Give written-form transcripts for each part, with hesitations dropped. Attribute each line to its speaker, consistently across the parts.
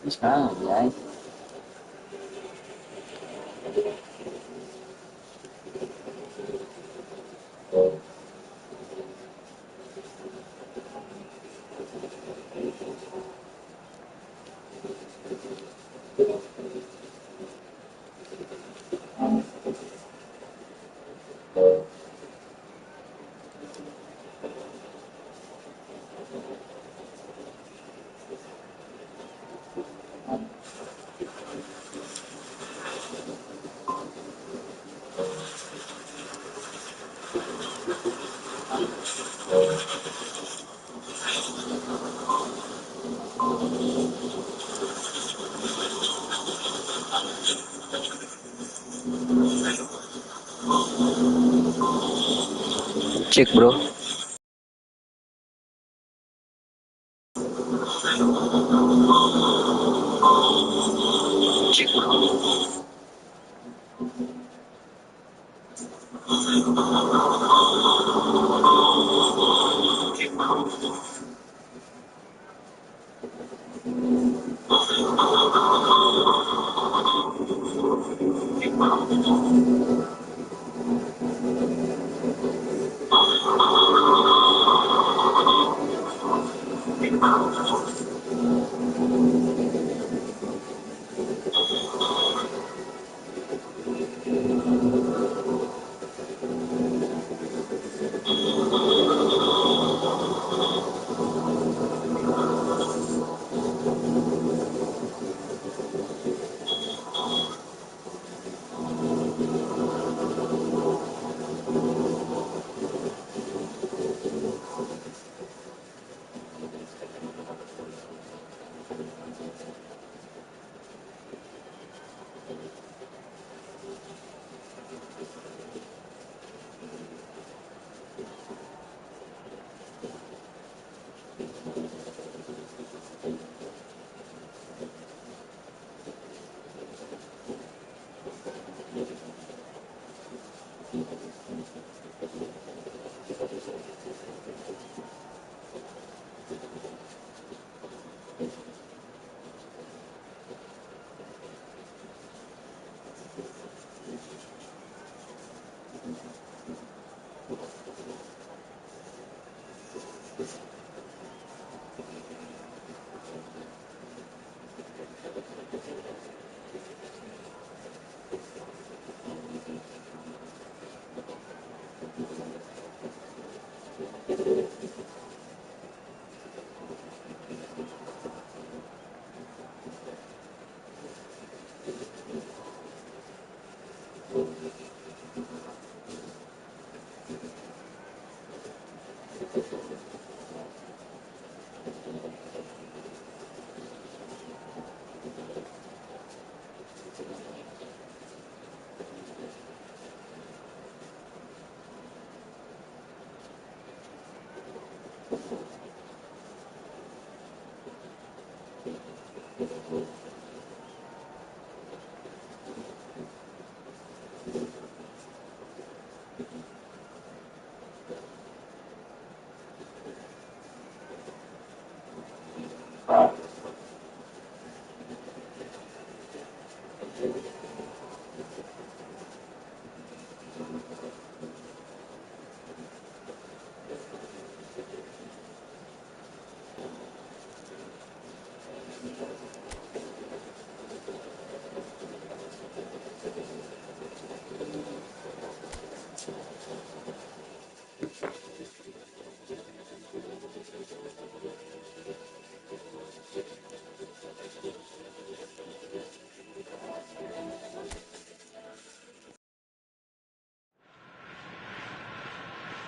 Speaker 1: Sekarang ya. Cek bro. Cek bro.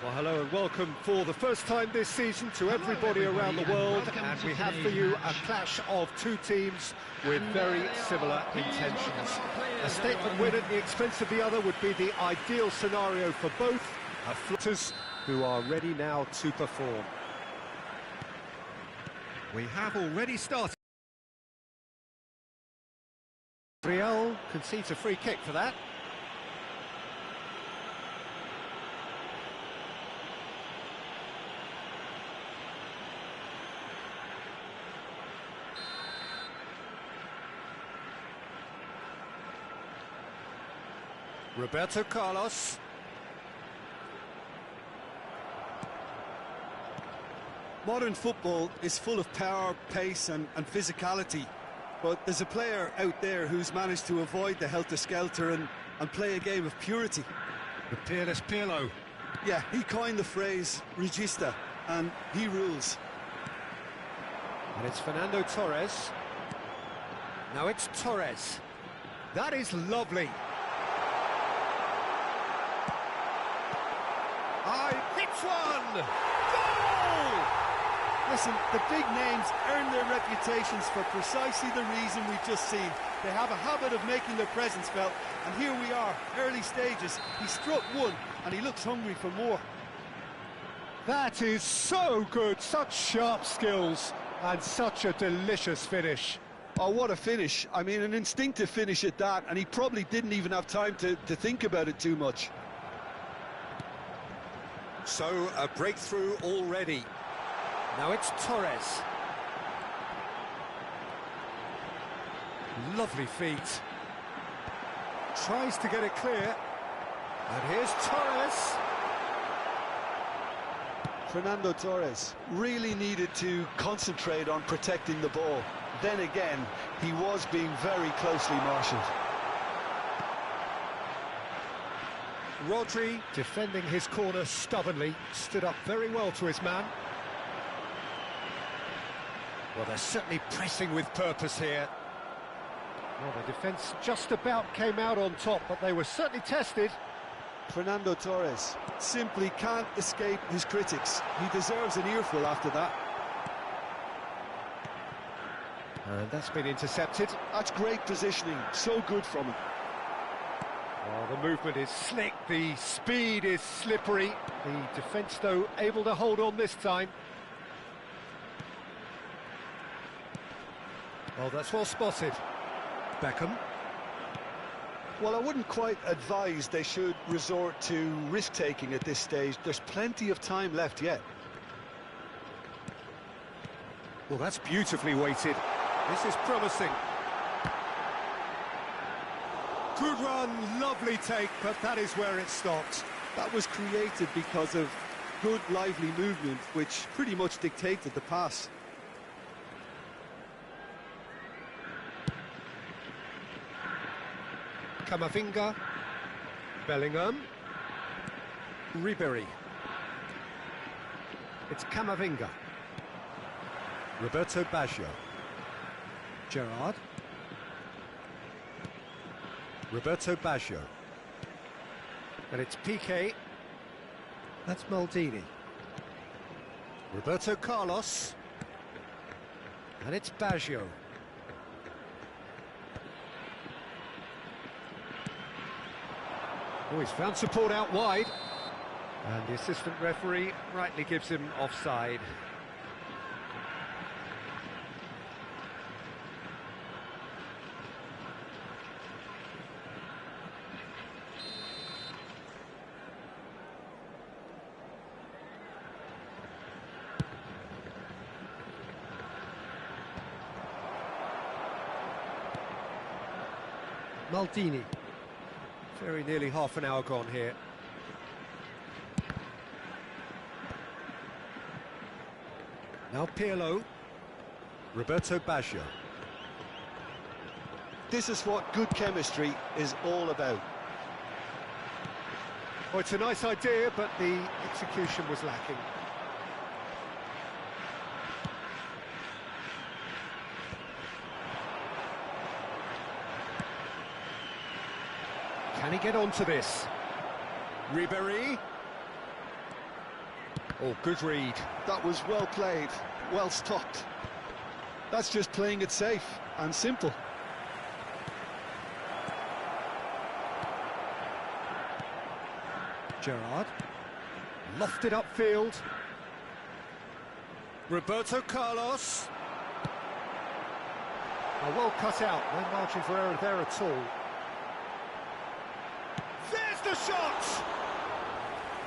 Speaker 2: Well, hello and welcome for the first time this season to everybody around the world, and we have for you a clash of two teams with very similar intentions. A statement win at the expense of the other would be the ideal scenario for both, fighters who are ready now to perform. We have already started. Real concedes a free kick for that. Roberto Carlos.
Speaker 3: Modern football is full of power, pace and physicality, but there's a player out there who's managed to avoid the helter-skelter and play a game of purity.
Speaker 2: The peerless Pirlo.
Speaker 3: Yeah, he coined the phrase regista, and he rules.
Speaker 2: And it's Fernando Torres. Now it's Torres. That is lovely. Hits one! Goal!
Speaker 3: Listen, the big names earn their reputations for precisely the reason we've just seen. They have a habit of making their presence felt, and here we are, early stages. He struck one, and he looks hungry for more.
Speaker 2: That is so good, such sharp skills, and such a delicious finish.
Speaker 3: Oh, what a finish. I mean, an instinctive finish at that, and he probably didn't even have time to think about it too much.
Speaker 2: So, a breakthrough already. Now it's Torres. Lovely feet. Tries to get it clear. And here's Torres.
Speaker 3: Fernando Torres really needed to concentrate on protecting the ball. Then again, he was being very closely marshalled.
Speaker 2: Rodri, defending his corner stubbornly, stood up very well to his man. Well, they're certainly pressing with purpose here. Well, the defence just about came out on top, but they were certainly tested.
Speaker 3: Fernando Torres simply can't escape his critics. He deserves an earful after that.
Speaker 2: And that's been intercepted.
Speaker 3: That's great positioning, so good from him.
Speaker 2: Oh, the movement is slick, the speed is slippery. The defence, though, able to hold on this time. Oh, that's well spotted. Beckham.
Speaker 3: Well, I wouldn't quite advise they should resort to risk-taking at this stage. There's plenty of time left yet.
Speaker 2: Well, that's beautifully weighted. This is promising. Good run, lovely take, but that is where it stopped.
Speaker 3: That was created because of good, lively movement, which pretty much dictated the pass.
Speaker 2: Camavinga, Bellingham, Ribery. It's Camavinga. Roberto Baggio. Gerrard. Roberto Baggio. And it's Piqué. That's Maldini. Roberto Carlos. And it's Baggio. Oh, he's found support out wide. And the assistant referee rightly gives him offside. Maldini. Very nearly half an hour gone here. Now Pirlo. Roberto Baggio.
Speaker 3: This is what good chemistry is all about.
Speaker 2: Oh, it's a nice idea, but the execution was lacking. Can he get onto this? Ribery. Oh, good read.
Speaker 3: That was well played, well stopped. That's just playing it safe and simple.
Speaker 2: Gerrard. Lofted upfield. Roberto Carlos. Oh, well cut out. No margin for error there at all. There's the shot!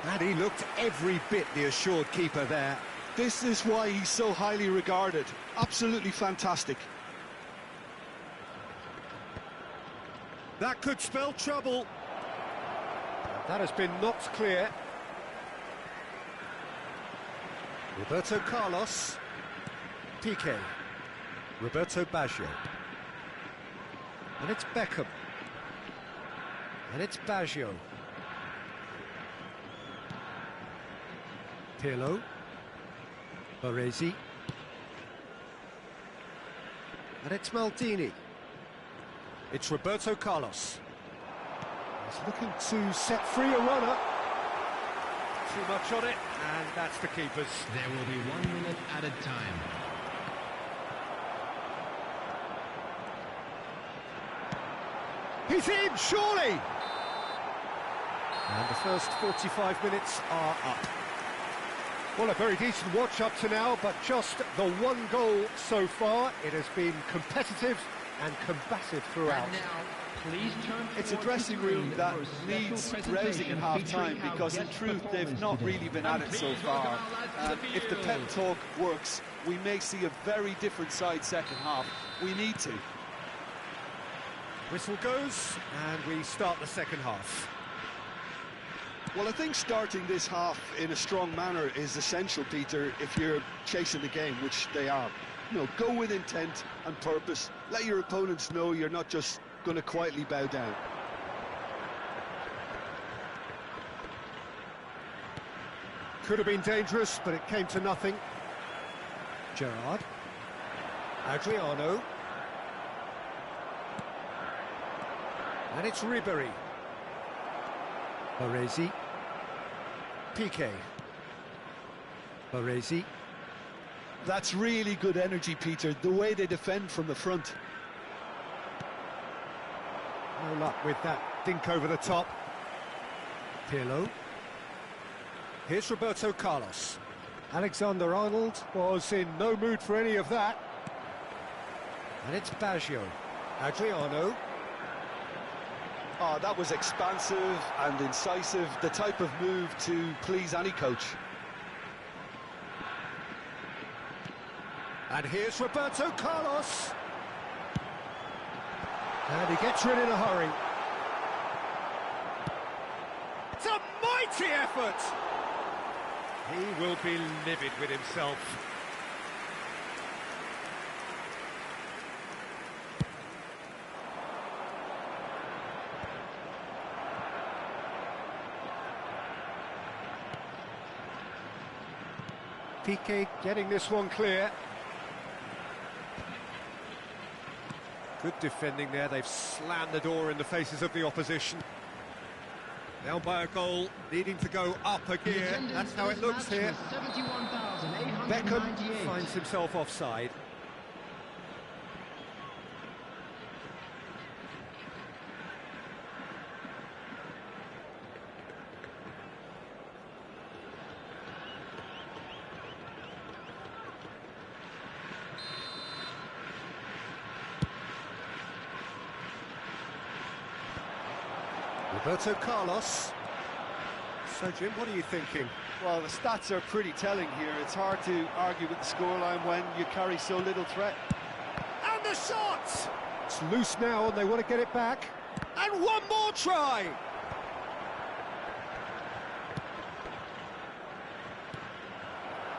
Speaker 2: And he looked every bit the assured keeper there.
Speaker 3: This is why he's so highly regarded. Absolutely fantastic.
Speaker 2: That could spell trouble. That has been knocked clear. Roberto Carlos. Piqué. Roberto Baggio. And it's Beckham. And it's Baggio. Pirlo. Baresi. And it's Maldini. It's Roberto Carlos. He's looking to set free a runner. Too much on it, and that's the keeper's.
Speaker 4: There will be 1 minute added time.
Speaker 2: He's in, surely! And the first 45 minutes are up. Well, a very decent watch up to now, but just the one goal so far. It has been competitive and combative throughout.
Speaker 4: And now, please turn
Speaker 3: It's a
Speaker 4: towards
Speaker 3: dressing
Speaker 4: the
Speaker 3: room
Speaker 4: screen
Speaker 3: that
Speaker 4: for a special
Speaker 3: needs rousing
Speaker 4: presentation
Speaker 3: at half-time
Speaker 4: featuring our
Speaker 3: because in
Speaker 4: guest
Speaker 3: truth they've
Speaker 4: performers
Speaker 3: not
Speaker 4: today.
Speaker 3: really been at it so far. If the pep talk works, we may see a very different side second half. We need to.
Speaker 2: Whistle goes, and we start the second half.
Speaker 3: Well, I think starting this half in a strong manner is essential, Peter, if you're chasing the game, which they are. You know, go with intent and purpose. Let your opponents know you're not just going to quietly bow down.
Speaker 2: Could have been dangerous, but it came to nothing. Gerrard. Adriano. And it's Ribéry. Baresi. Piqué. Baresi.
Speaker 3: That's really good energy, Peter, the way they defend from the front.
Speaker 2: No luck with that dink over the top. Pirlo. Here's Roberto Carlos. Alexander-Arnold was in no mood for any of that. And it's Baggio. Adriano.
Speaker 3: Oh, that was expansive and incisive, the type of move to please any coach.
Speaker 2: And here's Roberto Carlos. And he gets rid in a hurry. It's a mighty effort! He will be livid with himself. Piqué getting this one clear. Good defending there, they've slammed the door in the faces of the opposition. Down by a goal, needing to go up a gear, that's how it looks here. Beckham finds himself offside. Roberto Carlos. So, Jim, what are you thinking?
Speaker 3: Well, the stats are pretty telling here. It's hard to argue with the scoreline when you carry so little threat.
Speaker 2: And the shot! It's loose now and they want to get it back. And one more try!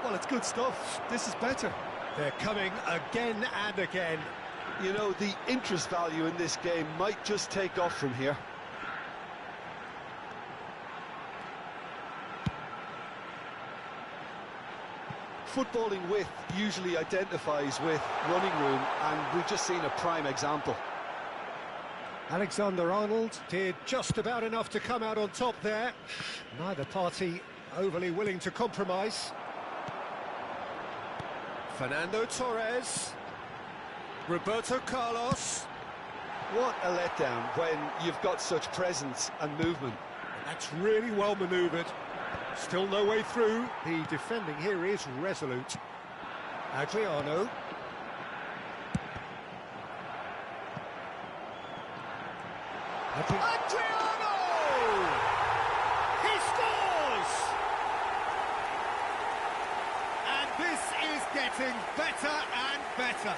Speaker 3: Well, it's good stuff. This is better.
Speaker 2: They're coming again and again.
Speaker 3: You know, the interest value in this game might just take off from here. Footballing width usually identifies with running room, and we've just seen a prime example.
Speaker 2: Alexander-Arnold did just about enough to come out on top there. Neither party overly willing to compromise. Fernando Torres. Roberto Carlos.
Speaker 3: What a letdown when you've got such presence and movement.
Speaker 2: That's really well manoeuvred. Still no way through. The defending here is resolute. Adriano. Adriano! He scores! And this is getting better and better.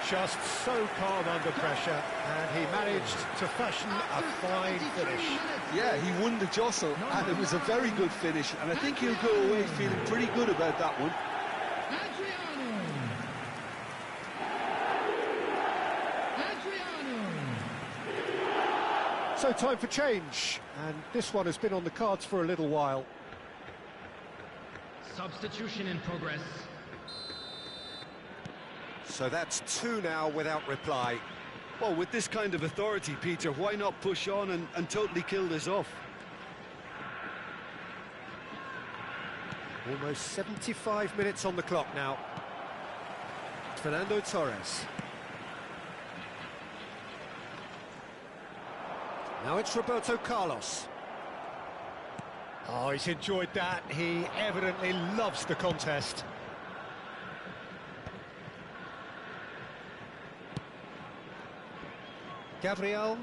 Speaker 2: Just so calm under pressure, and he managed to fashion a fine finish.
Speaker 3: Yeah, he won the jostle, and it was a very good finish, and I think he'll go away feeling pretty good about that one.
Speaker 2: So time for change, and this one has been on the cards for a little while.
Speaker 4: Substitution in progress.
Speaker 2: So that's two now without reply.
Speaker 3: Well, with this kind of authority, Peter, why not push on and totally kill this off?
Speaker 2: Almost 75 minutes on the clock now. Fernando Torres. Now it's Roberto Carlos. Oh, he's enjoyed that. He evidently loves the contest. Gabriel.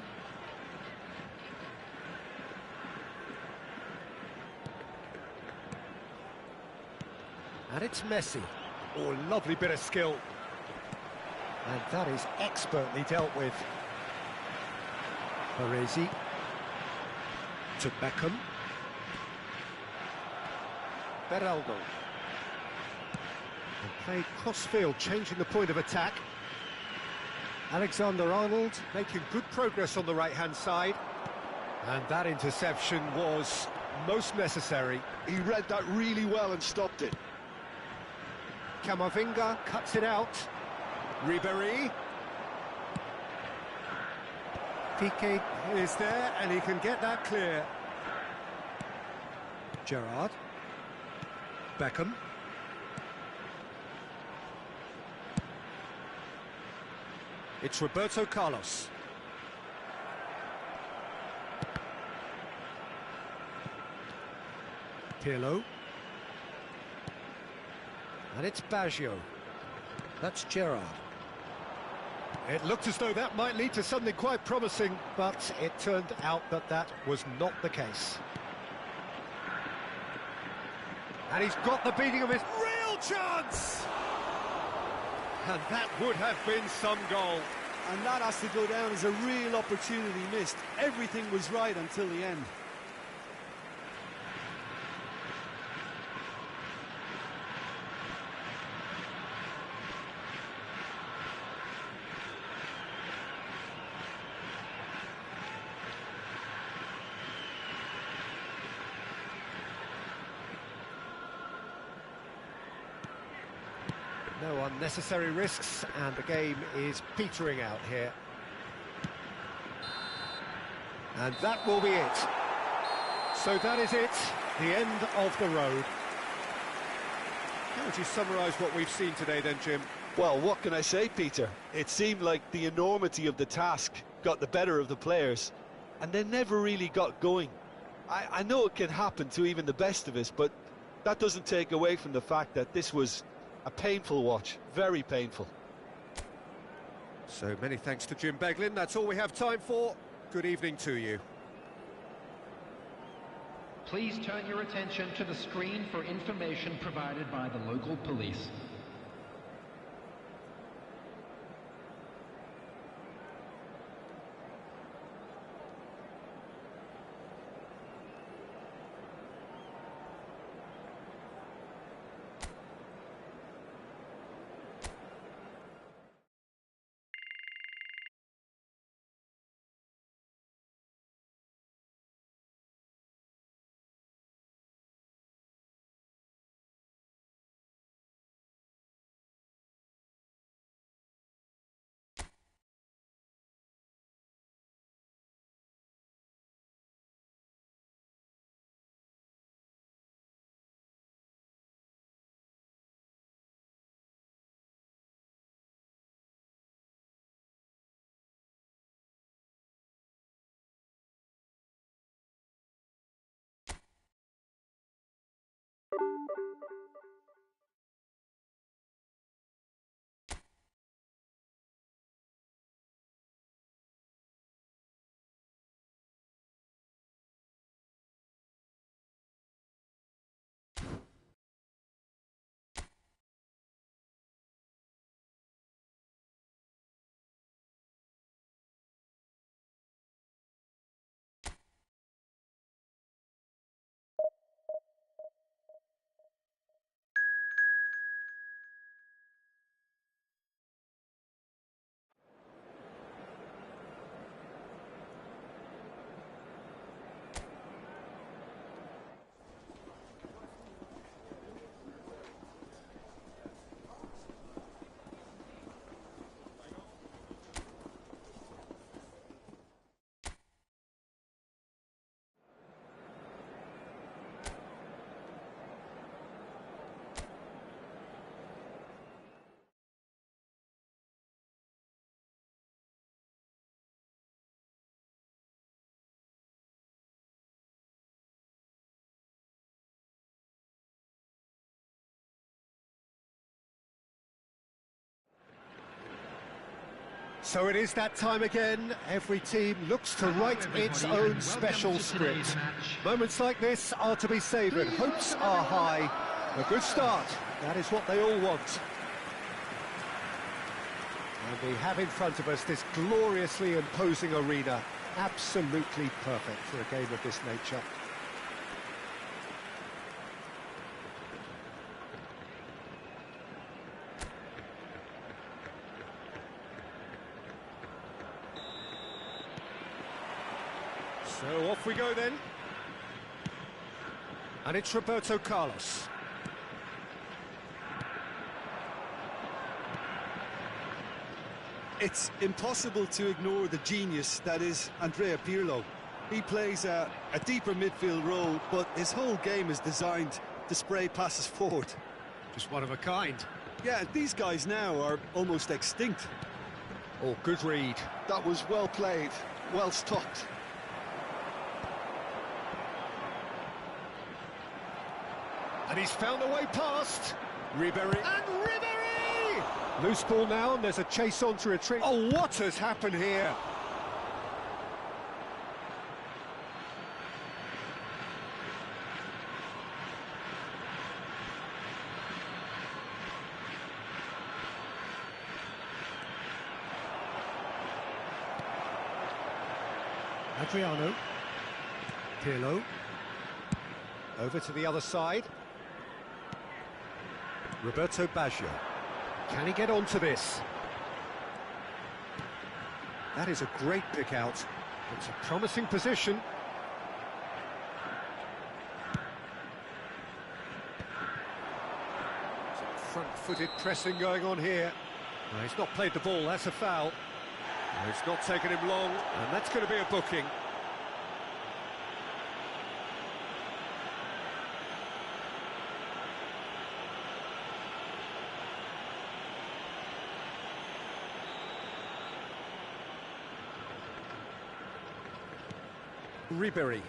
Speaker 2: And it's Messi. Oh, lovely bit of skill. And that is expertly dealt with. Parisi. To Beckham. Beraldo. And played cross-field, changing the point of attack. Alexander-Arnold making good progress on the right-hand side. And that interception was most necessary.
Speaker 3: He read that really well and stopped it.
Speaker 2: Camavinga cuts it out. Ribéry. Piqué is there, and he can get that clear. Gerrard. Beckham. It's Roberto Carlos. Pirlo. And it's Baggio. That's Gerrard. It looked as though that might lead to something quite promising, but it turned out that that was not the case. And he's got the beating of his real chance! And that would have been some goal.
Speaker 3: And that has to go down as a real opportunity missed. Everything was right until the end.
Speaker 2: No unnecessary risks, and the game is petering out here. And that will be it. So that is it, the end of the road. How would you summarise what we've seen today then, Jim?
Speaker 3: Well, what can I say, Peter? It seemed like the enormity of the task got the better of the players, and they never really got going. I know it can happen to even the best of us, but that doesn't take away from the fact that this was a painful watch, very painful.
Speaker 2: So many thanks to Jim Beglin. That's all we have time for. Good evening to you.
Speaker 4: Please turn your attention to the screen for information provided by the local police.
Speaker 2: So it is that time again. Every team looks to write its own special script. Moments like this are to be savoured. Hopes are high. A good start. That is what they all want. And we have in front of us this gloriously imposing arena. Absolutely perfect for a game of this nature. So off we go then. And it's Roberto Carlos.
Speaker 3: It's impossible to ignore the genius that is Andrea Pirlo. He plays a deeper midfield role, but his whole game is designed to spray passes forward.
Speaker 2: Just one of a kind.
Speaker 3: Yeah, these guys now are almost extinct.
Speaker 2: Oh, good read.
Speaker 3: That was well played, well stopped.
Speaker 2: And he's found a way past. Ribéry. And Ribéry! Loose ball now, and there's a chase on to retreat. Oh, what has happened here? Adriano. Pirlo. Over to the other side. Roberto Baggio. Can he get onto this? That is a great pick out. It's a promising position. Some front-footed pressing going on here. No, he's not played the ball, that's a foul. No, it's not taken him long, and that's going to be a booking. Ribéry.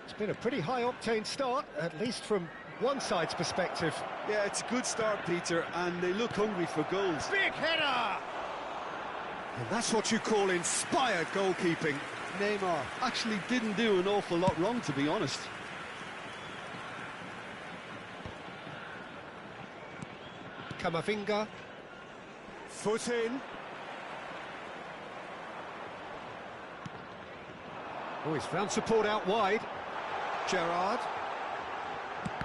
Speaker 2: It's been a pretty high-octane start, at least from one side's perspective.
Speaker 3: Yeah, it's a good start, Peter, and they look hungry for goals.
Speaker 2: Big header! And that's what you call inspired goalkeeping.
Speaker 3: Neymar actually didn't do an awful lot wrong, to be honest.
Speaker 2: Camavinga. Foot in. Oh, he's found support out wide. Gerrard.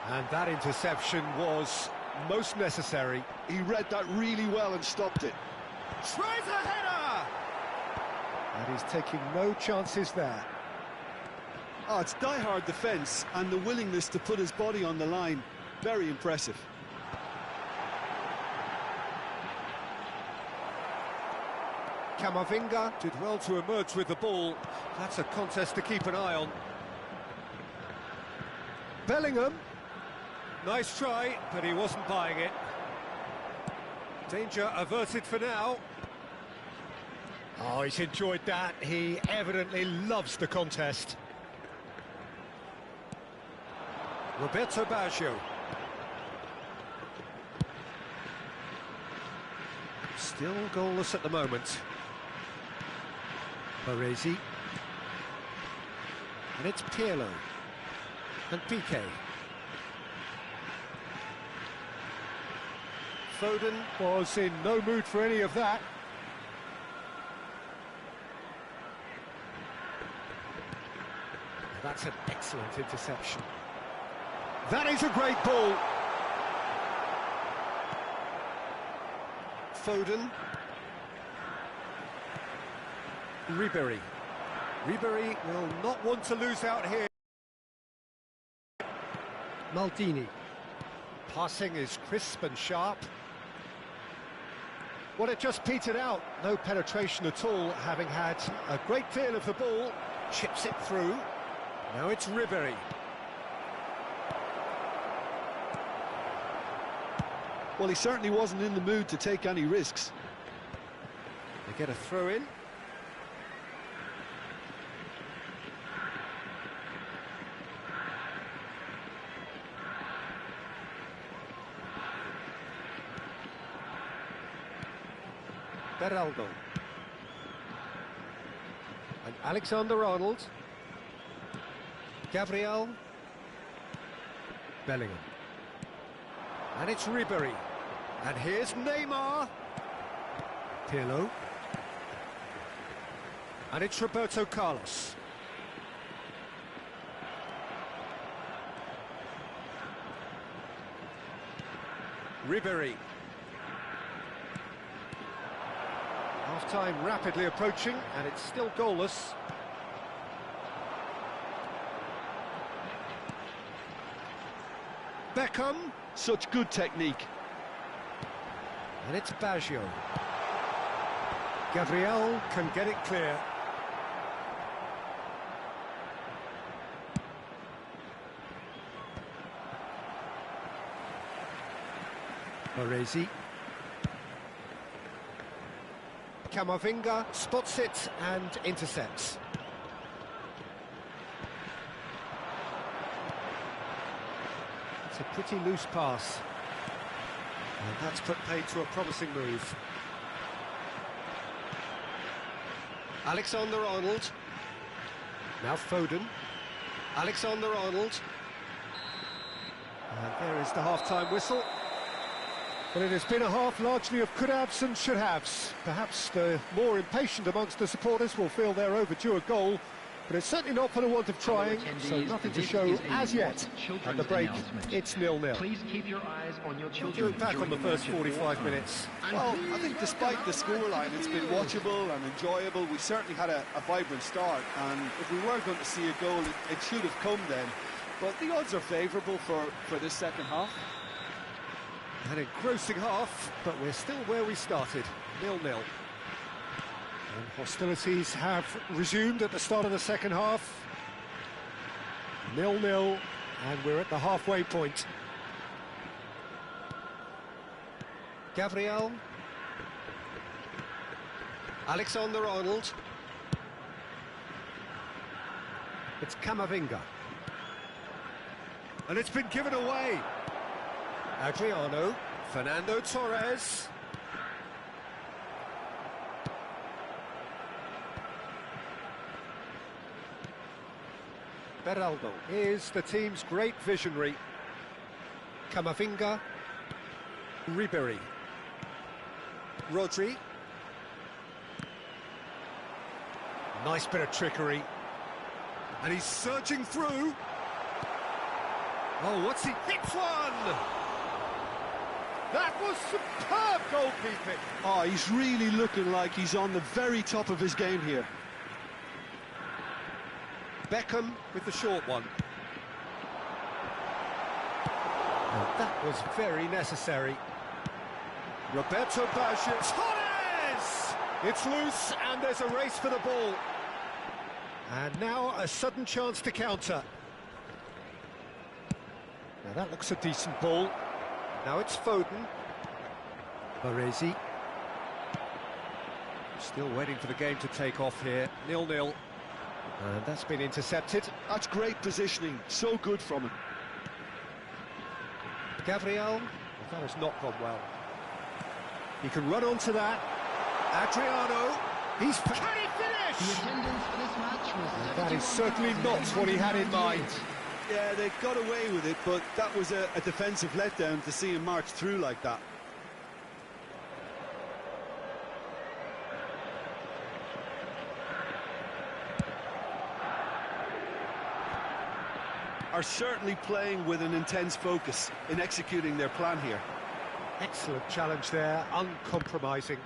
Speaker 2: And that interception was most necessary.
Speaker 3: He read that really well and stopped it.
Speaker 2: Tries a header! And he's taking no chances there.
Speaker 3: Oh, it's die-hard defence and the willingness to put his body on the line. Very impressive.
Speaker 2: Camavinga did well to emerge with the ball. That's a contest to keep an eye on. Bellingham. Nice try, but he wasn't buying it. Danger averted for now. Oh, he's enjoyed that. He evidently loves the contest. Roberto Baggio. Still goalless at the moment. Baresi. And it's Pirlo. And Piqué. Foden was in no mood for any of that. That's an excellent interception. That is a great ball. Foden. Ribéry. Ribéry will not want to lose out here. Maldini. Passing is crisp and sharp. Well, it just petered out. No penetration at all, having had a great deal of the ball. Chips it through. Now it's Ribéry.
Speaker 3: Well, he certainly wasn't in the mood to take any risks.
Speaker 2: They get a throw in. Beraldo. And Alexander-Arnold. Gabriel. Bellingham. And it's Ribery. And here's Neymar. Pirlo. And it's Roberto Carlos. Ribery. Half-time rapidly approaching, and it's still goalless. Beckham.
Speaker 3: Such good technique.
Speaker 2: And it's Baggio. Gabriel can get it clear. Baresi. Camavinga spots it and intercepts. It's a pretty loose pass. And that's put paid to a promising move. Alexander-Arnold. Now Foden. Alexander-Arnold. And there is the half-time whistle. Well, it has been a half largely of could-haves and should-haves. Perhaps the more impatient amongst the supporters will feel they're overdue a goal, but it's certainly not for the want of trying, so nothing to show as yet. At the break, it's 0-0.
Speaker 4: Please keep your eyes on your children.
Speaker 2: Look back on the first 45 minutes.
Speaker 3: Well, I think despite the scoreline, it's been watchable and enjoyable. We certainly had a vibrant start, and if we were going to see a goal, it should have come then. But the odds are favourable for this second half.
Speaker 2: An engrossing half, but we're still where we started, 0-0. And hostilities have resumed at the start of the second half. 0-0, and we're at the halfway point. Gabriel. Alexander-Arnold. It's Camavinga. And it's been given away. Adriano, Fernando Torres. Beraldo is the team's great visionary. Camavinga. Ribery. Rodri. Nice bit of trickery. And he's surging through. Oh, what's he? Hits one! That was superb goalkeeping.
Speaker 3: Oh, he's really looking like he's on the very top of his game here.
Speaker 2: Beckham with the short one. And that was very necessary. Roberto Baggio. Torres! It's loose and there's a race for the ball. And now a sudden chance to counter. Now that looks a decent ball. Now it's Foden. Baresi. Still waiting for the game to take off here. 0-0. And that's been intercepted.
Speaker 3: That's great positioning. So good from him.
Speaker 2: Gabriel. Well, that has not gone well. He can run onto that. Adriano. He's... Can he finish?
Speaker 4: The attendance for this match was
Speaker 2: That is certainly not what he had in mind.
Speaker 3: Yeah, they got away with it, but that was a defensive letdown to see him march through like that. Are certainly playing with an intense focus in executing their plan here.
Speaker 2: Excellent challenge there, uncompromising.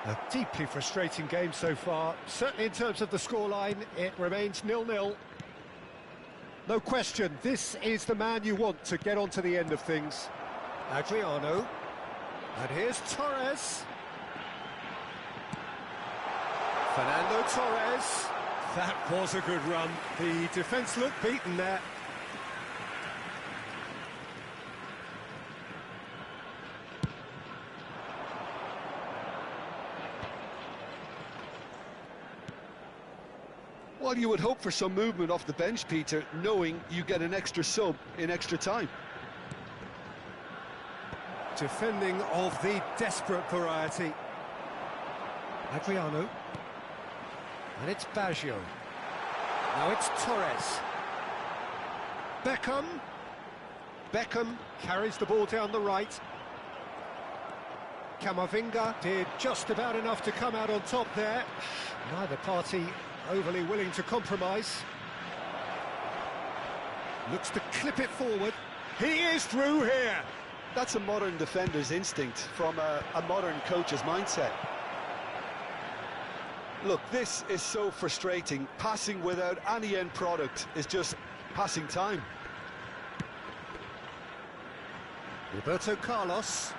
Speaker 2: A deeply frustrating game so far. Certainly in terms of the scoreline, it remains 0-0. No question, this is the man you want to get on to the end of things. Adriano. And here's Torres. Fernando Torres. That was a good run. The defence looked beaten there.
Speaker 3: Well, you would hope for some movement off the bench, Peter, knowing you get an extra sub in extra time.
Speaker 2: Defending of the desperate variety. Adriano. And it's Baggio. Now it's Torres. Beckham. Beckham carries the ball down the right. Camavinga did just about enough to come out on top there. Neither party overly willing to compromise. Looks to clip it forward. He is through here.
Speaker 3: That's a modern defender's instinct from a modern coach's mindset. Look, this is so frustrating. Passing without any end product is just passing time.
Speaker 2: Roberto Carlos.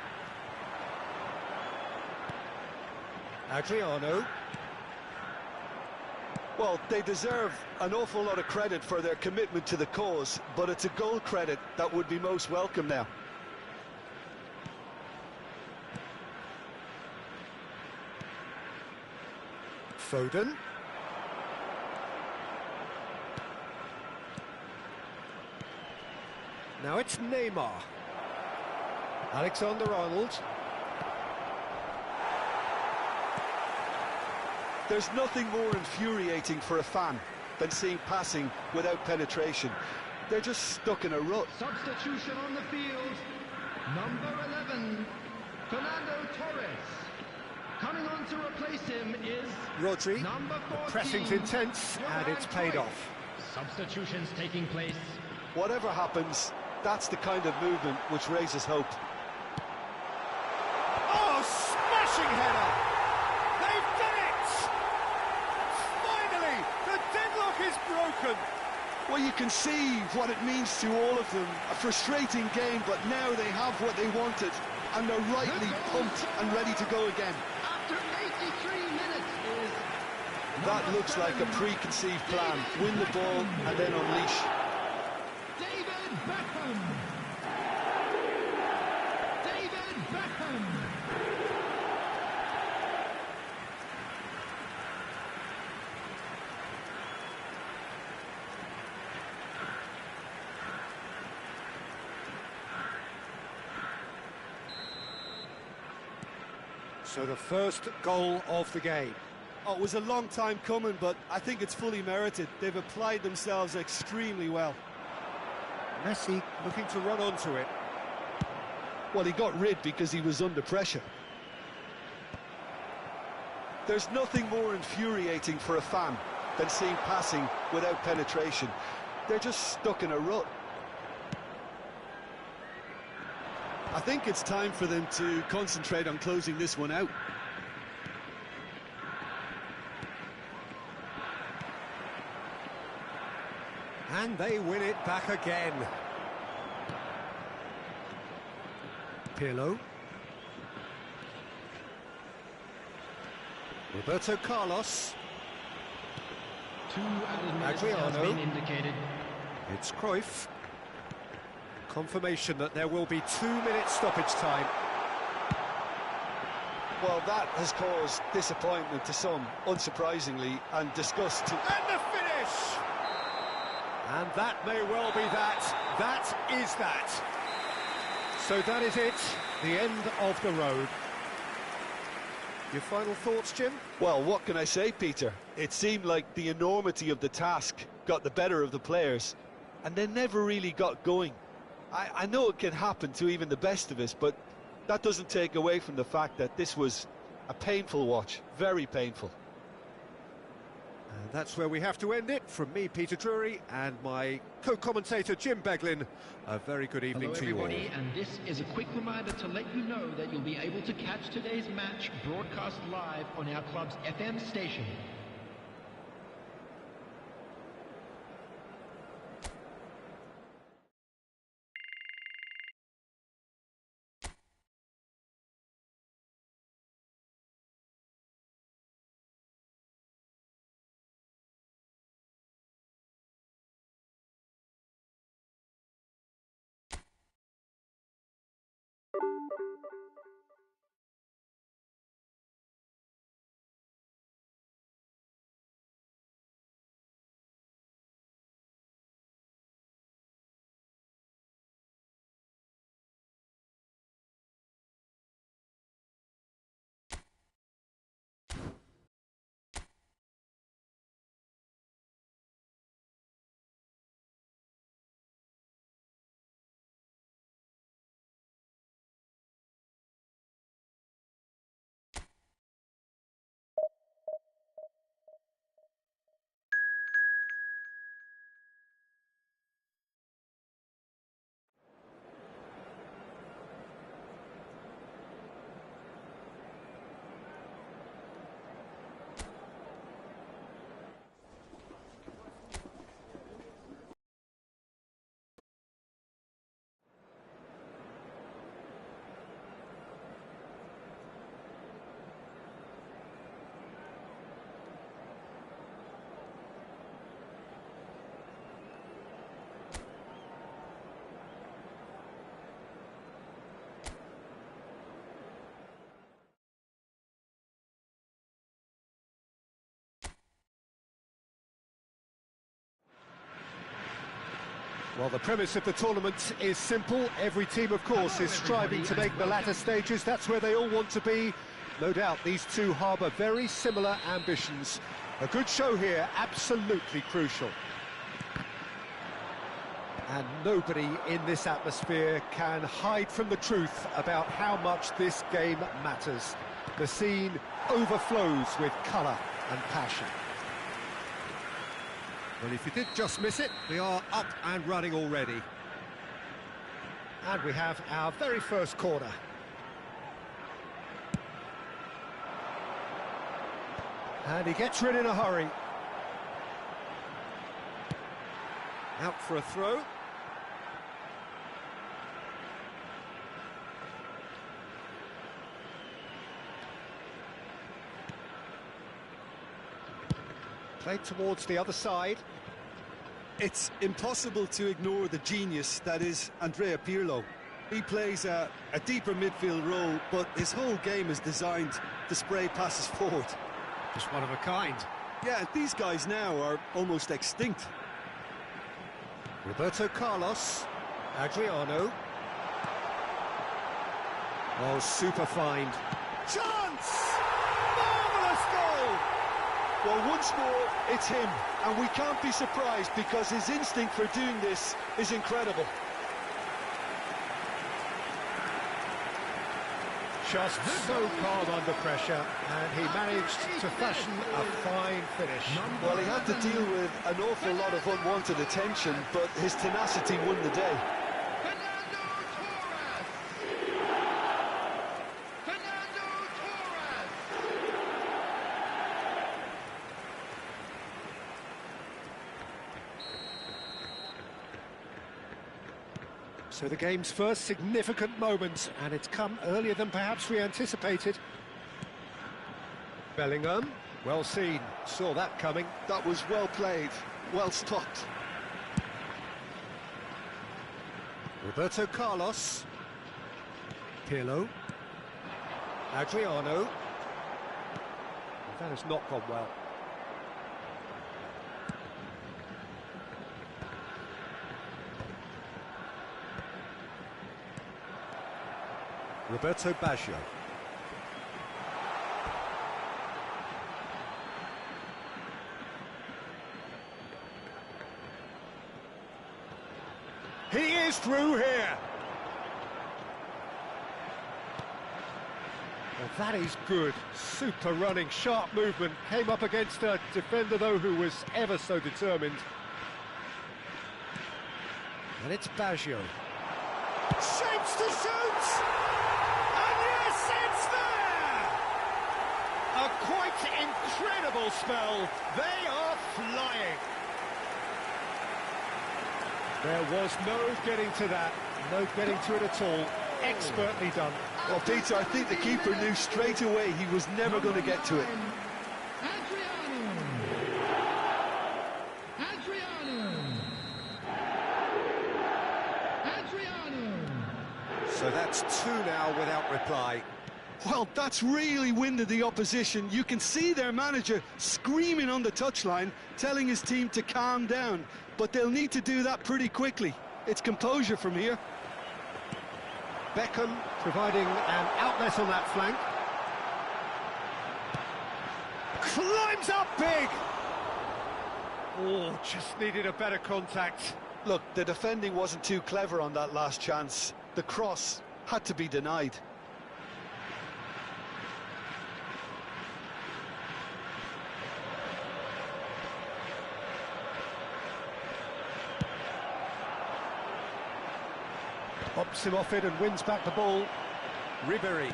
Speaker 2: Adriano.
Speaker 3: Well, they deserve an awful lot of credit for their commitment to the cause, but it's a goal credit that would be most welcome now.
Speaker 2: Foden. Now it's Neymar. Alexander-Arnold.
Speaker 3: There's nothing more infuriating for a fan than seeing passing without penetration. They're just stuck in a rut.
Speaker 4: Substitution on the field. Number 11, Fernando Torres. Coming on to replace him is
Speaker 2: Rodri.
Speaker 4: number 14.
Speaker 2: The pressing's intense and it's paid off.
Speaker 4: Substitutions taking place.
Speaker 3: Whatever happens, that's the kind of movement which raises hope.
Speaker 2: Oh, smashing header! They've done it! Finally, the deadlock is broken.
Speaker 3: Well, you can see what it means to all of them. A frustrating game, but now they have what they wanted, and they're rightly pumped and ready to go again.
Speaker 4: After 83 minutes is...
Speaker 3: That looks like a preconceived plan. Win the ball and then unleash.
Speaker 4: David Beckham! David Beckham!
Speaker 2: So the first goal of the game.
Speaker 3: Oh, it was a long time coming, but I think it's fully merited. They've applied themselves extremely well.
Speaker 2: Messi looking to run onto it.
Speaker 3: Well, he got rid because he was under pressure. There's nothing more infuriating for a fan than seeing passing without penetration. They're just stuck in a rut. I think it's time for them to concentrate on closing this one out.
Speaker 2: And they win it back again. Pirlo. Roberto Carlos.
Speaker 4: 2 added minutes
Speaker 2: Adriano.
Speaker 4: has been indicated.
Speaker 2: It's Cruyff. Confirmation that there will be 2-minute stoppage time.
Speaker 3: Well, that has caused disappointment to some, unsurprisingly, and disgust to...
Speaker 2: And the finish! And that may well be that. That is that. So that is it, the end of the road. Your final thoughts, Jim?
Speaker 3: Well, what can I say, Peter? It seemed like the enormity of the task got the better of the players, and they never really got going. I know it can happen to even the best of us, but that doesn't take away from the fact that this was a painful watch, very painful.
Speaker 2: And that's where we have to end it. From me, Peter Drury, and my co-commentator, Jim Beglin. A very good evening
Speaker 4: Hello
Speaker 2: to you all.
Speaker 4: everybody, and this is a quick reminder to let you know that you'll be able to catch today's match broadcast live on our club's FM station.
Speaker 2: Well, the premise of the tournament is simple. Every team, of course, is striving to make the latter stages. That's where they all want to be. No doubt these two harbour very similar ambitions. A good show here, absolutely crucial. And nobody in this atmosphere can hide from the truth about how much this game matters. The scene overflows with colour and passion. Well, if you did just miss it, we are up and running already. And we have our very first corner. And he gets rid in a hurry. Out for a throw. Played towards the other side.
Speaker 3: It's impossible to ignore the genius that is Andrea Pirlo. He plays a deeper midfield role, but his whole game is designed to spray passes forward.
Speaker 2: Just one of a kind.
Speaker 3: Yeah, these guys now are almost extinct.
Speaker 2: Roberto Carlos. Adriano. Oh, super find.
Speaker 3: Chance! Marvellous goal! Well, once more, it's him, and we can't be surprised because his instinct for doing this is incredible.
Speaker 2: Just so calm under pressure, and he managed to fashion a fine finish.
Speaker 3: Well, he had to deal with an awful lot of unwanted attention, but his tenacity won the day.
Speaker 2: So the game's first significant moment, and it's come earlier than perhaps we anticipated. Bellingham, well seen, saw that coming.
Speaker 3: That was well played, well stopped.
Speaker 2: Roberto Carlos. Pirlo. Adriano. That has not gone well. Roberto Baggio. He is through here. Well, that is good. Super running, sharp movement. Came up against a defender, though, who was ever so determined. And it's Baggio. Shapes to shoot! And yes, it's there! A quite incredible spell. They are flying. There was no getting to that, no getting to it at all. Expertly done.
Speaker 3: Well, Peter, I think the keeper knew straight away he was never going to get to it.
Speaker 2: So that's two now without reply.
Speaker 3: Well, that's really winded the opposition. You can see their manager screaming on the touchline, telling his team to calm down. But they'll need to do that pretty quickly. It's composure from here.
Speaker 2: Beckham providing an outlet on that flank. Climbs up big! Oh, just needed a better contact.
Speaker 3: Look, the defending wasn't too clever on that last chance. The cross had to be denied.
Speaker 2: Pops him off it and wins back the ball. Ribéry.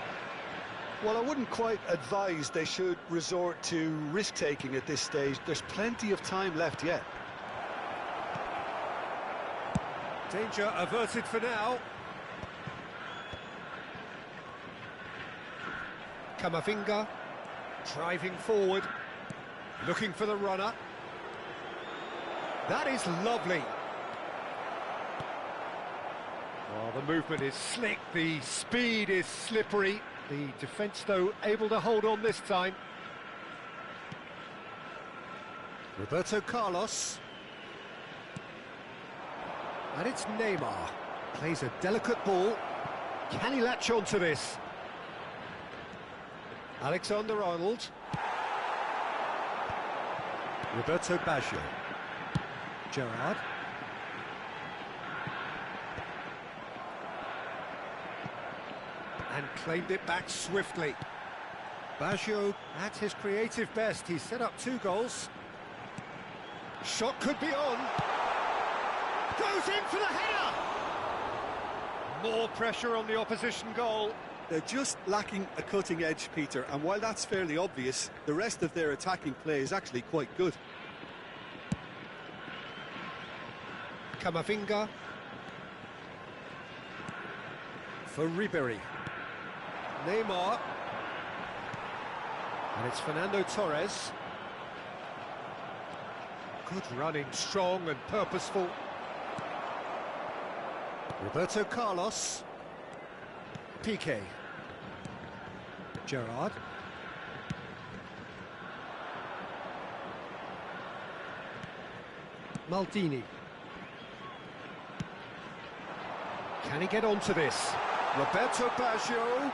Speaker 3: Well, I wouldn't quite advise they should resort to risk-taking at this stage. There's plenty of time left yet.
Speaker 2: Danger averted for now. Camavinga driving forward, looking for the runner. That is lovely. Well, the movement is slick, the speed is slippery. The defence, though, able to hold on this time. Roberto Carlos. And it's Neymar. Plays a delicate ball. Can he latch on to this? Alexander-Arnold. Roberto Baggio. Gerrard. And claimed it back swiftly. Baggio at his creative best. He's set up 2 goals. Shot could be on. Goes in for the header! More pressure on the opposition goal.
Speaker 3: They're just lacking a cutting edge, Peter, and while that's fairly obvious, the rest of their attacking play is actually quite good.
Speaker 2: Camavinga. For Ribery. Neymar. And it's Fernando Torres. Good running, strong and purposeful. Roberto Carlos. Piqué. Gerrard. Maldini. Can he get onto this? Roberto Baggio.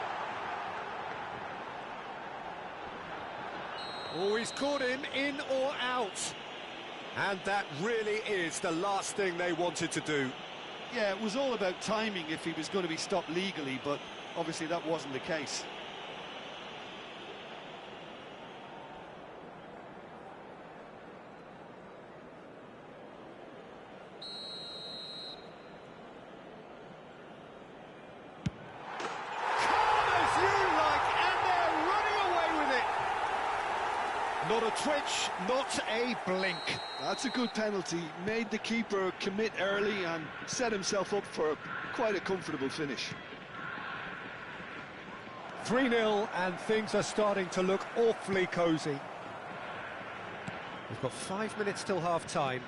Speaker 2: Oh, he's caught him in or out. And that really is the last thing they wanted to do.
Speaker 3: Yeah, it was all about timing if he was going to be stopped legally, but obviously that wasn't the case.
Speaker 2: Not a twitch, not a blink.
Speaker 3: That's a good penalty. Made the keeper commit early and set himself up for quite a comfortable finish.
Speaker 2: 3-0 and things are starting to look awfully cosy. We've got 5 minutes till half-time.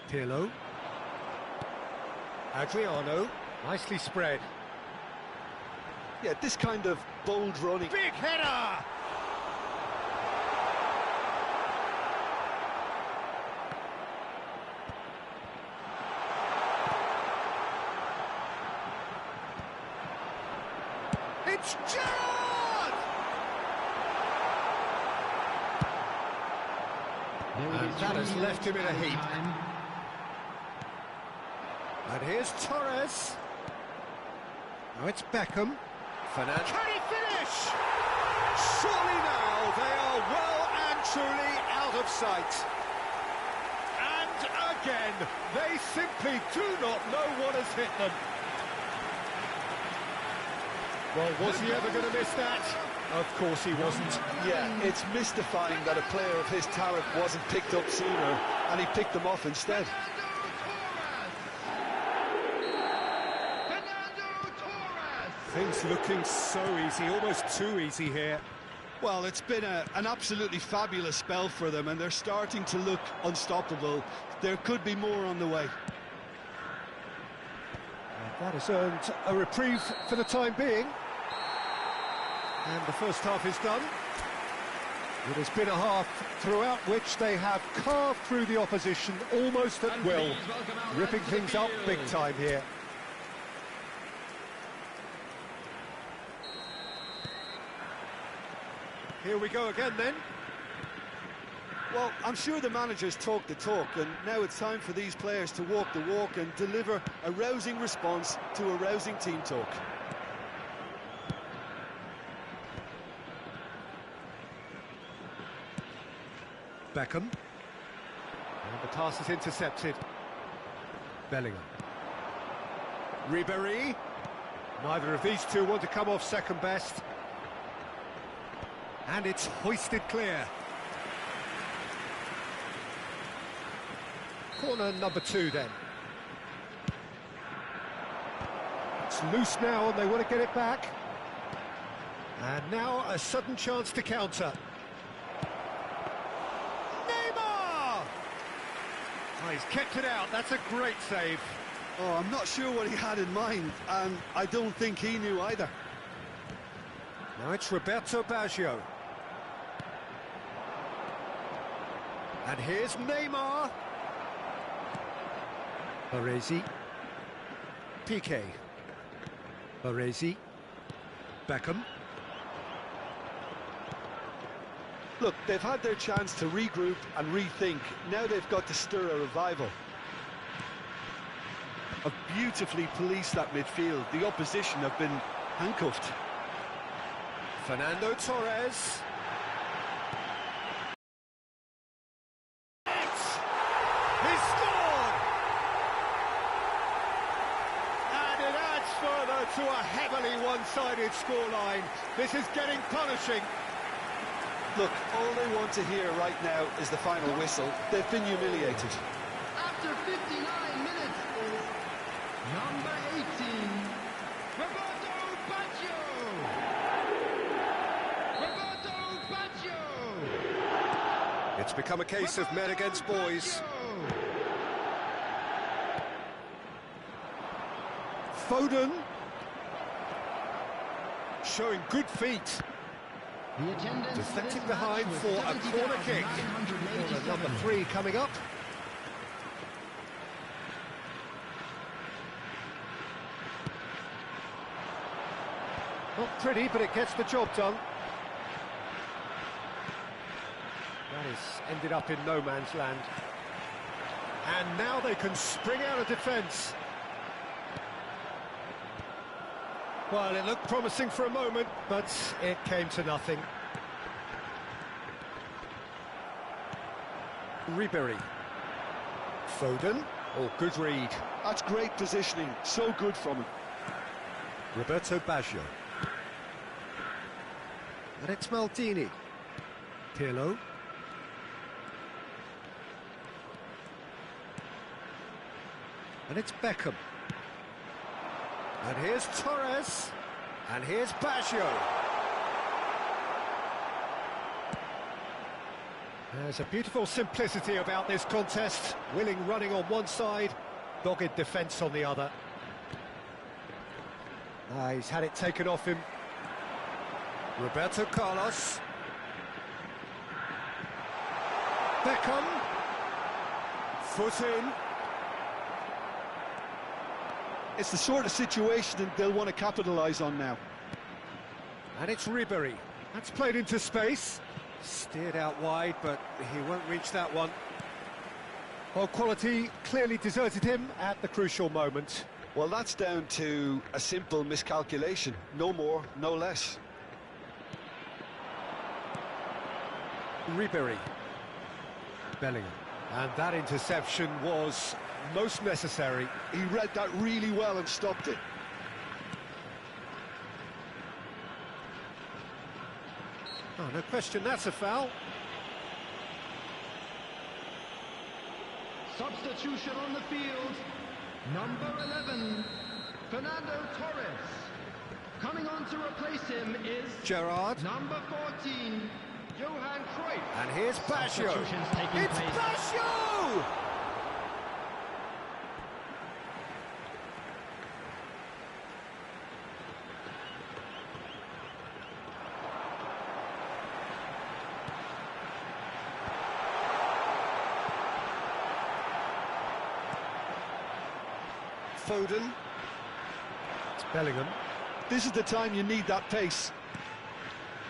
Speaker 2: Pirlo. Adriano, nicely spread.
Speaker 3: Yeah, this kind of bold running.
Speaker 2: Big header! It's Gerrard! And that has left him in a heap. And here's Torres. Now it's Beckham. Fernando. Can he finish? Surely now they are well and truly out of sight. And again, they simply do not know what has hit them. Well, was he ever going to miss that? Of course he wasn't.
Speaker 3: Yeah, it's mystifying that a player of his talent wasn't picked up sooner, and he picked them off instead.
Speaker 2: Things looking so easy, almost too easy here.
Speaker 3: Well, it's been an absolutely fabulous spell for them, and they're starting to look unstoppable. There could be more on the way.
Speaker 2: That has earned a reprieve for the time being. And the first half is done. It has been a half throughout which they have carved through the opposition almost at will, ripping things up big time here. Here we go again then.
Speaker 3: Well, I'm sure the managers talk the talk, and now it's time for these players to walk the walk and deliver a rousing response to a rousing team talk.
Speaker 2: Beckham. And the pass is intercepted. Bellingham. Ribery. Neither of these two want to come off second best. And it's hoisted clear. Corner number 2 then. It's loose now and they want to get it back. And now a sudden chance to counter. Neymar! Oh, he's kept it out, that's a great save.
Speaker 3: Oh, I'm not sure what he had in mind, and I don't think he knew either.
Speaker 2: Now it's Roberto Baggio. And here's Neymar. Baresi. Piqué. Baresi. Beckham.
Speaker 3: Look, they've had their chance to regroup and rethink. Now they've got to stir a revival. Have beautifully policed that midfield. The opposition have been handcuffed.
Speaker 2: Fernando Torres. He's scored! And it adds further to a heavily one-sided scoreline. This is getting punishing.
Speaker 3: Look, all they want to hear right now is the final whistle. They've been humiliated.
Speaker 4: After 59 minutes is number 18, Roberto Baggio! Roberto Baggio!
Speaker 2: It's become a case of men against boys. Foden. Showing good feet.
Speaker 4: The attendance
Speaker 2: Deflecting behind for a corner kick. Corner number 3 coming up. Not pretty, but it gets the job done. That has ended up in no man's land. And now they can spring out of defence. Well, it looked promising for a moment, but it came to nothing. Ribery. Foden. Oh, good read.
Speaker 3: That's great positioning. So good from him.
Speaker 2: Roberto Baggio. And it's Maldini. Pirlo. And it's Beckham. And here's Torres. And here's Baggio. There's a beautiful simplicity about this contest. Willing running on one side, dogged defence on the other. He's had it taken off him. Roberto Carlos. Beckham. Foot in.
Speaker 3: It's the sort of situation that they'll want to capitalise on now.
Speaker 2: And it's Ribery. That's played into space. Steered out wide, but he won't reach that one. Well, quality clearly deserted him at the crucial moment.
Speaker 3: Well, that's down to a simple miscalculation. No more, no less.
Speaker 2: Ribery. Bellingham. And that interception was most necessary.
Speaker 3: He read that really well and stopped it.
Speaker 2: Oh, no question, that's a foul.
Speaker 4: Substitution on the field, number 11, Fernando Torres. Coming on to replace him is
Speaker 2: Gerrard.
Speaker 4: number 14, Johan Cruyff.
Speaker 2: And here's Baggio.
Speaker 4: Substitutions taking
Speaker 2: It's
Speaker 4: place.
Speaker 2: Baggio!
Speaker 3: Foden.
Speaker 2: It's Bellingham.
Speaker 3: This is the time you need that pace.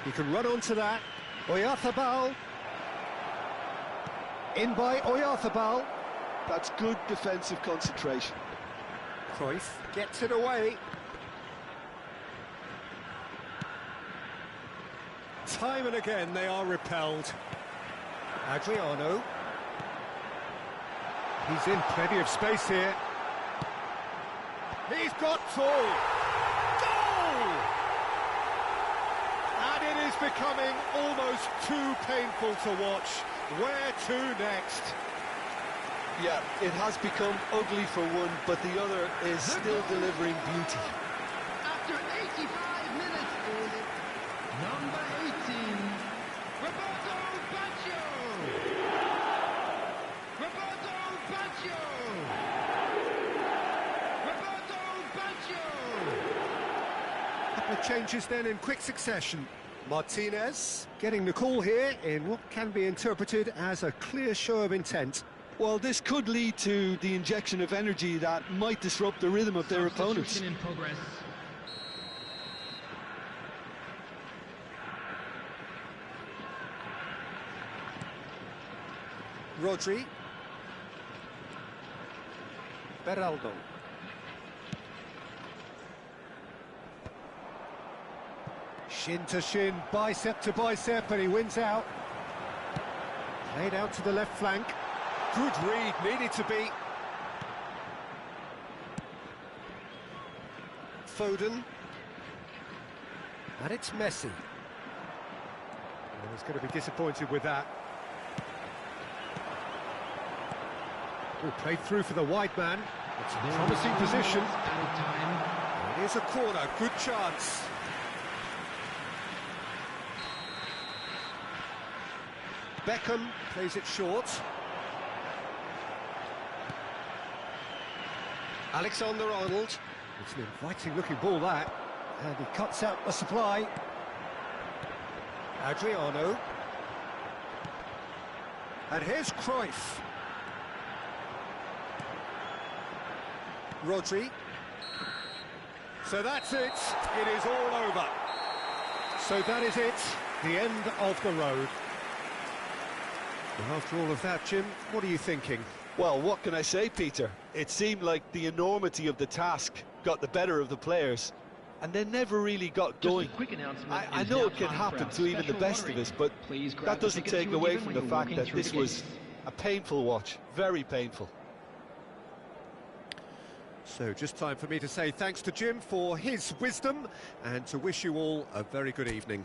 Speaker 2: He can run onto that. Oyarzabal. In by Oyarzabal.
Speaker 3: That's good defensive concentration.
Speaker 2: Cruyff gets it away. Time and again they are repelled. Adriano. He's in plenty of space here. He's got full. Goal! And it is becoming almost too painful to watch. Where to next?
Speaker 3: Yeah, it has become ugly for one, but the other is still delivering beauty.
Speaker 4: After 85 minutes is number 18, Roberto Baggio. Roberto Baggio. Roberto Baggio.
Speaker 2: Couple of changes then in quick succession. Martinez getting the call here in what can be interpreted as a clear show of intent.
Speaker 3: Well, this could lead to the injection of energy that might disrupt the rhythm of their opponents.
Speaker 4: Substitution in progress.
Speaker 2: Rodri. Beraldo. Shin to shin, bicep to bicep, and he wins out. Played out to the left flank. Good read, needed to be. Foden. And it's Messi. Well, he's going to be disappointed with that. Oh, played through for the wide man. It's a promising position. It is a corner, good chance. Beckham plays it short. Alexander-Arnold. It's an inviting looking ball, that. And he cuts out the supply. Adriano. And here's Cruyff. Rodri. So that's it. It is all over. So that is it. The end of the road. Well, after all of that, Jim, what are you thinking?
Speaker 3: Well, what can I say, Peter? It seemed like the enormity of the task got the better of the players, and they never really got going. I know it can happen to even the best of us, but that doesn't take away from the fact that this was a painful watch, very painful.
Speaker 2: So just time for me to say thanks to Jim for his wisdom and to wish you all a very good evening.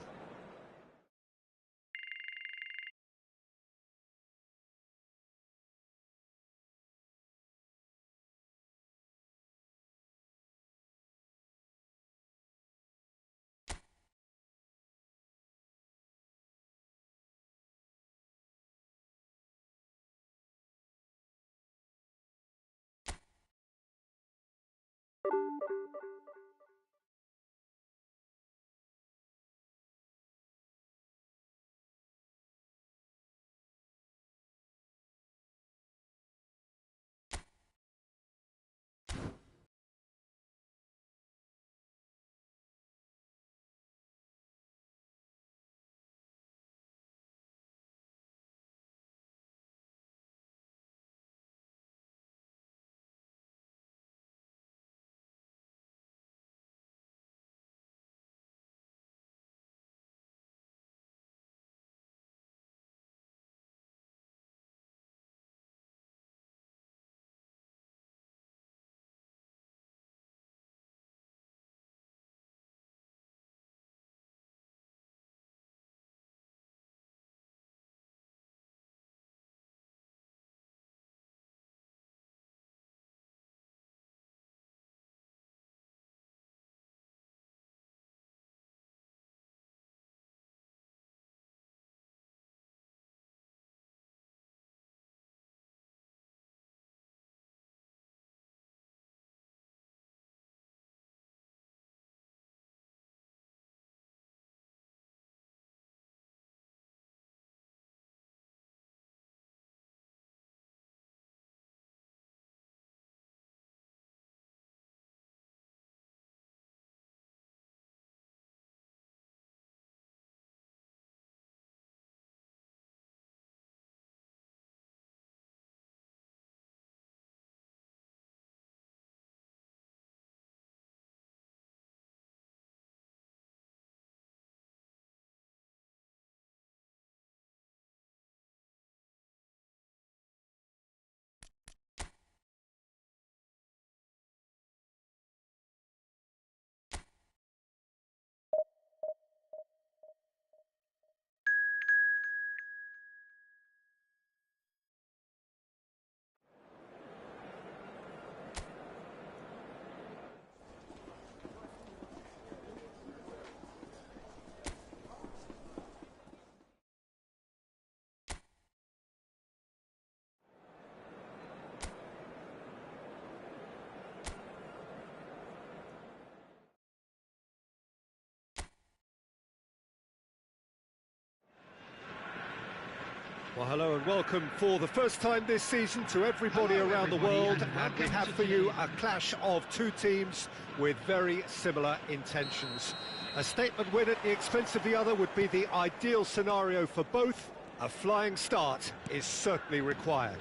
Speaker 2: Well, hello and welcome for the first time this season to everybody around the world, and we have for you a clash of two teams with very similar intentions. A statement win at the expense of the other would be the ideal scenario for both. A flying start is certainly required.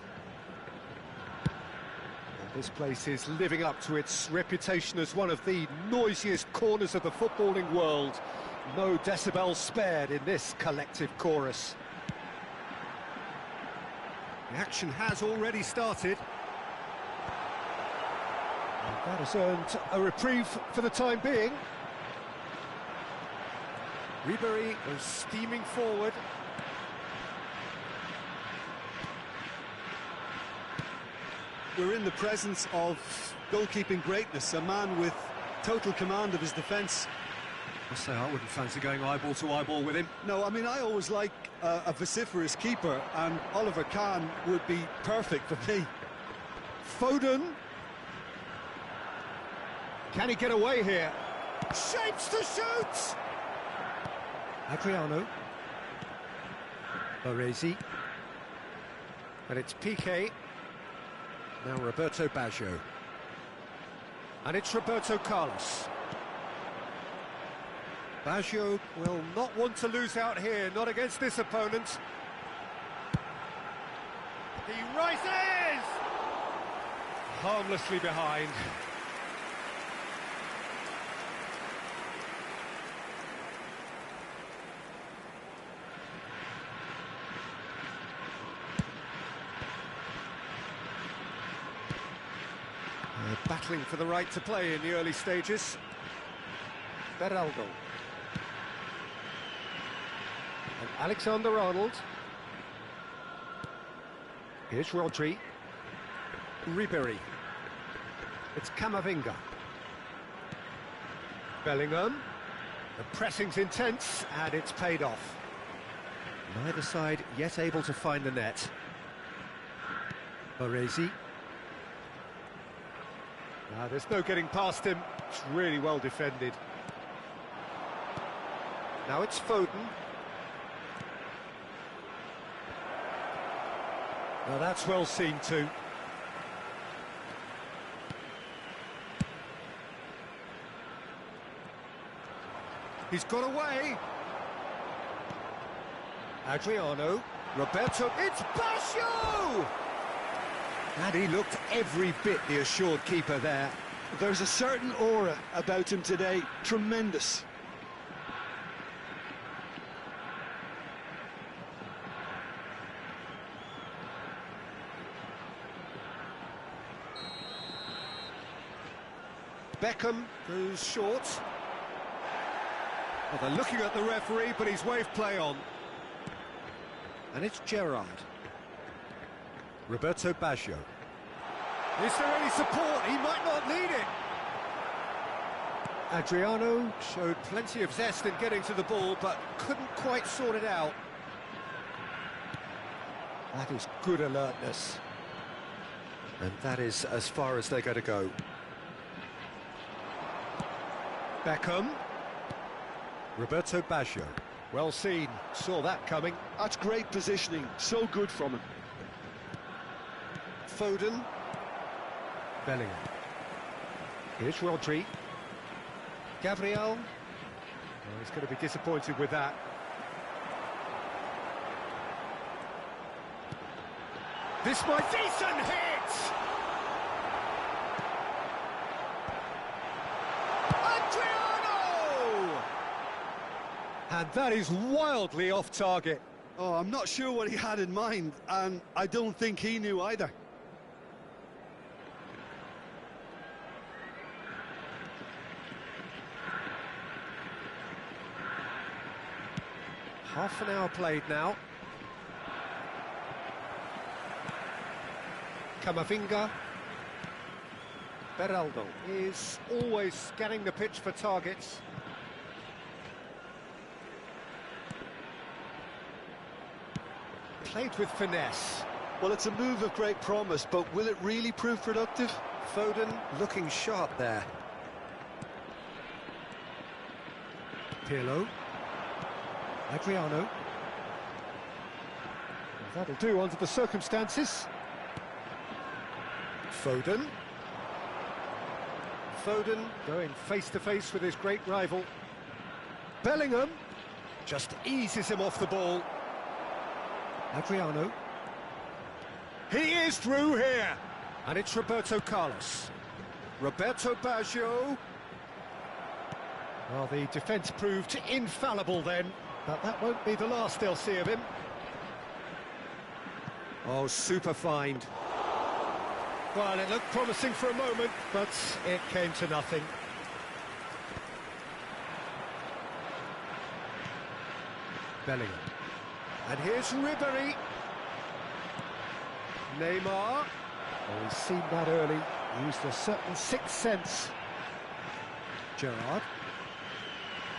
Speaker 2: And this place is living up to its reputation as one of the noisiest corners of the footballing world. No decibels spared in this collective chorus. The action has already started. And that has earned a reprieve for the time being. Ribery is steaming forward.
Speaker 3: We're in the presence of goalkeeping greatness, a man with total command of his defence.
Speaker 2: I say I wouldn't fancy going eyeball to eyeball with him.
Speaker 3: No, I mean, I always like a vociferous keeper, and Oliver Kahn would be perfect for me.
Speaker 2: Foden. Can he get away here? Shapes to shoot! Adriano. Baresi. And it's Piqué. Now Roberto Baggio. And it's Roberto Carlos. Baggio will not want to lose out here, not against this opponent. He rises! Harmlessly behind. Battling for the right to play in the early stages. Beraldo. And Alexander-Arnold. Here's Rodri. Ribery. It's Camavinga. Bellingham. The pressing's intense, and it's paid off. Neither side yet able to find the net. Baresi. There's no getting past him. It's really well defended. Now it's Foden. Now that's well seen too. He's got away. Adriano. Roberto. It's Baggio! And he looked every bit the assured keeper there.
Speaker 3: There's a certain aura about him today. Tremendous.
Speaker 2: Beckham goes short. Well, they're looking at the referee, but he's waved play on. And it's Gerrard. Roberto Baggio. Is there any support? He might not need it. Adriano showed plenty of zest in getting to the ball, but couldn't quite sort it out. That is good alertness. And that is as far as they're going to go. Beckham. Roberto Baggio. Well seen. Saw that coming.
Speaker 3: That's great positioning. So good from him.
Speaker 2: Foden. Bellingham. Here's Rodri. Gabriel. Oh, he's going to be disappointed with that. This might... Decent hit! Adriano! And that is wildly off target.
Speaker 3: Oh, I'm not sure what he had in mind, and I don't think he knew either.
Speaker 2: Half an hour played now. Camavinga. Beraldo is always scanning the pitch for targets. Played with finesse.
Speaker 3: Well, it's a move of great promise, but will it really prove productive?
Speaker 2: Foden looking sharp there. Pirlo. Adriano. That'll do under the circumstances. Foden. Foden going face-to-face with his great rival. Bellingham just eases him off the ball. Adriano. He is through here. And it's Roberto Carlos. Roberto Baggio. Well, the defence proved infallible then, but that won't be the last they'll see of him. Oh, super find. Well, it looked promising for a moment, but it came to nothing. Bellingham. And here's Ribéry. Neymar. Oh, he's seen that early. Used a certain sixth sense. Gerrard.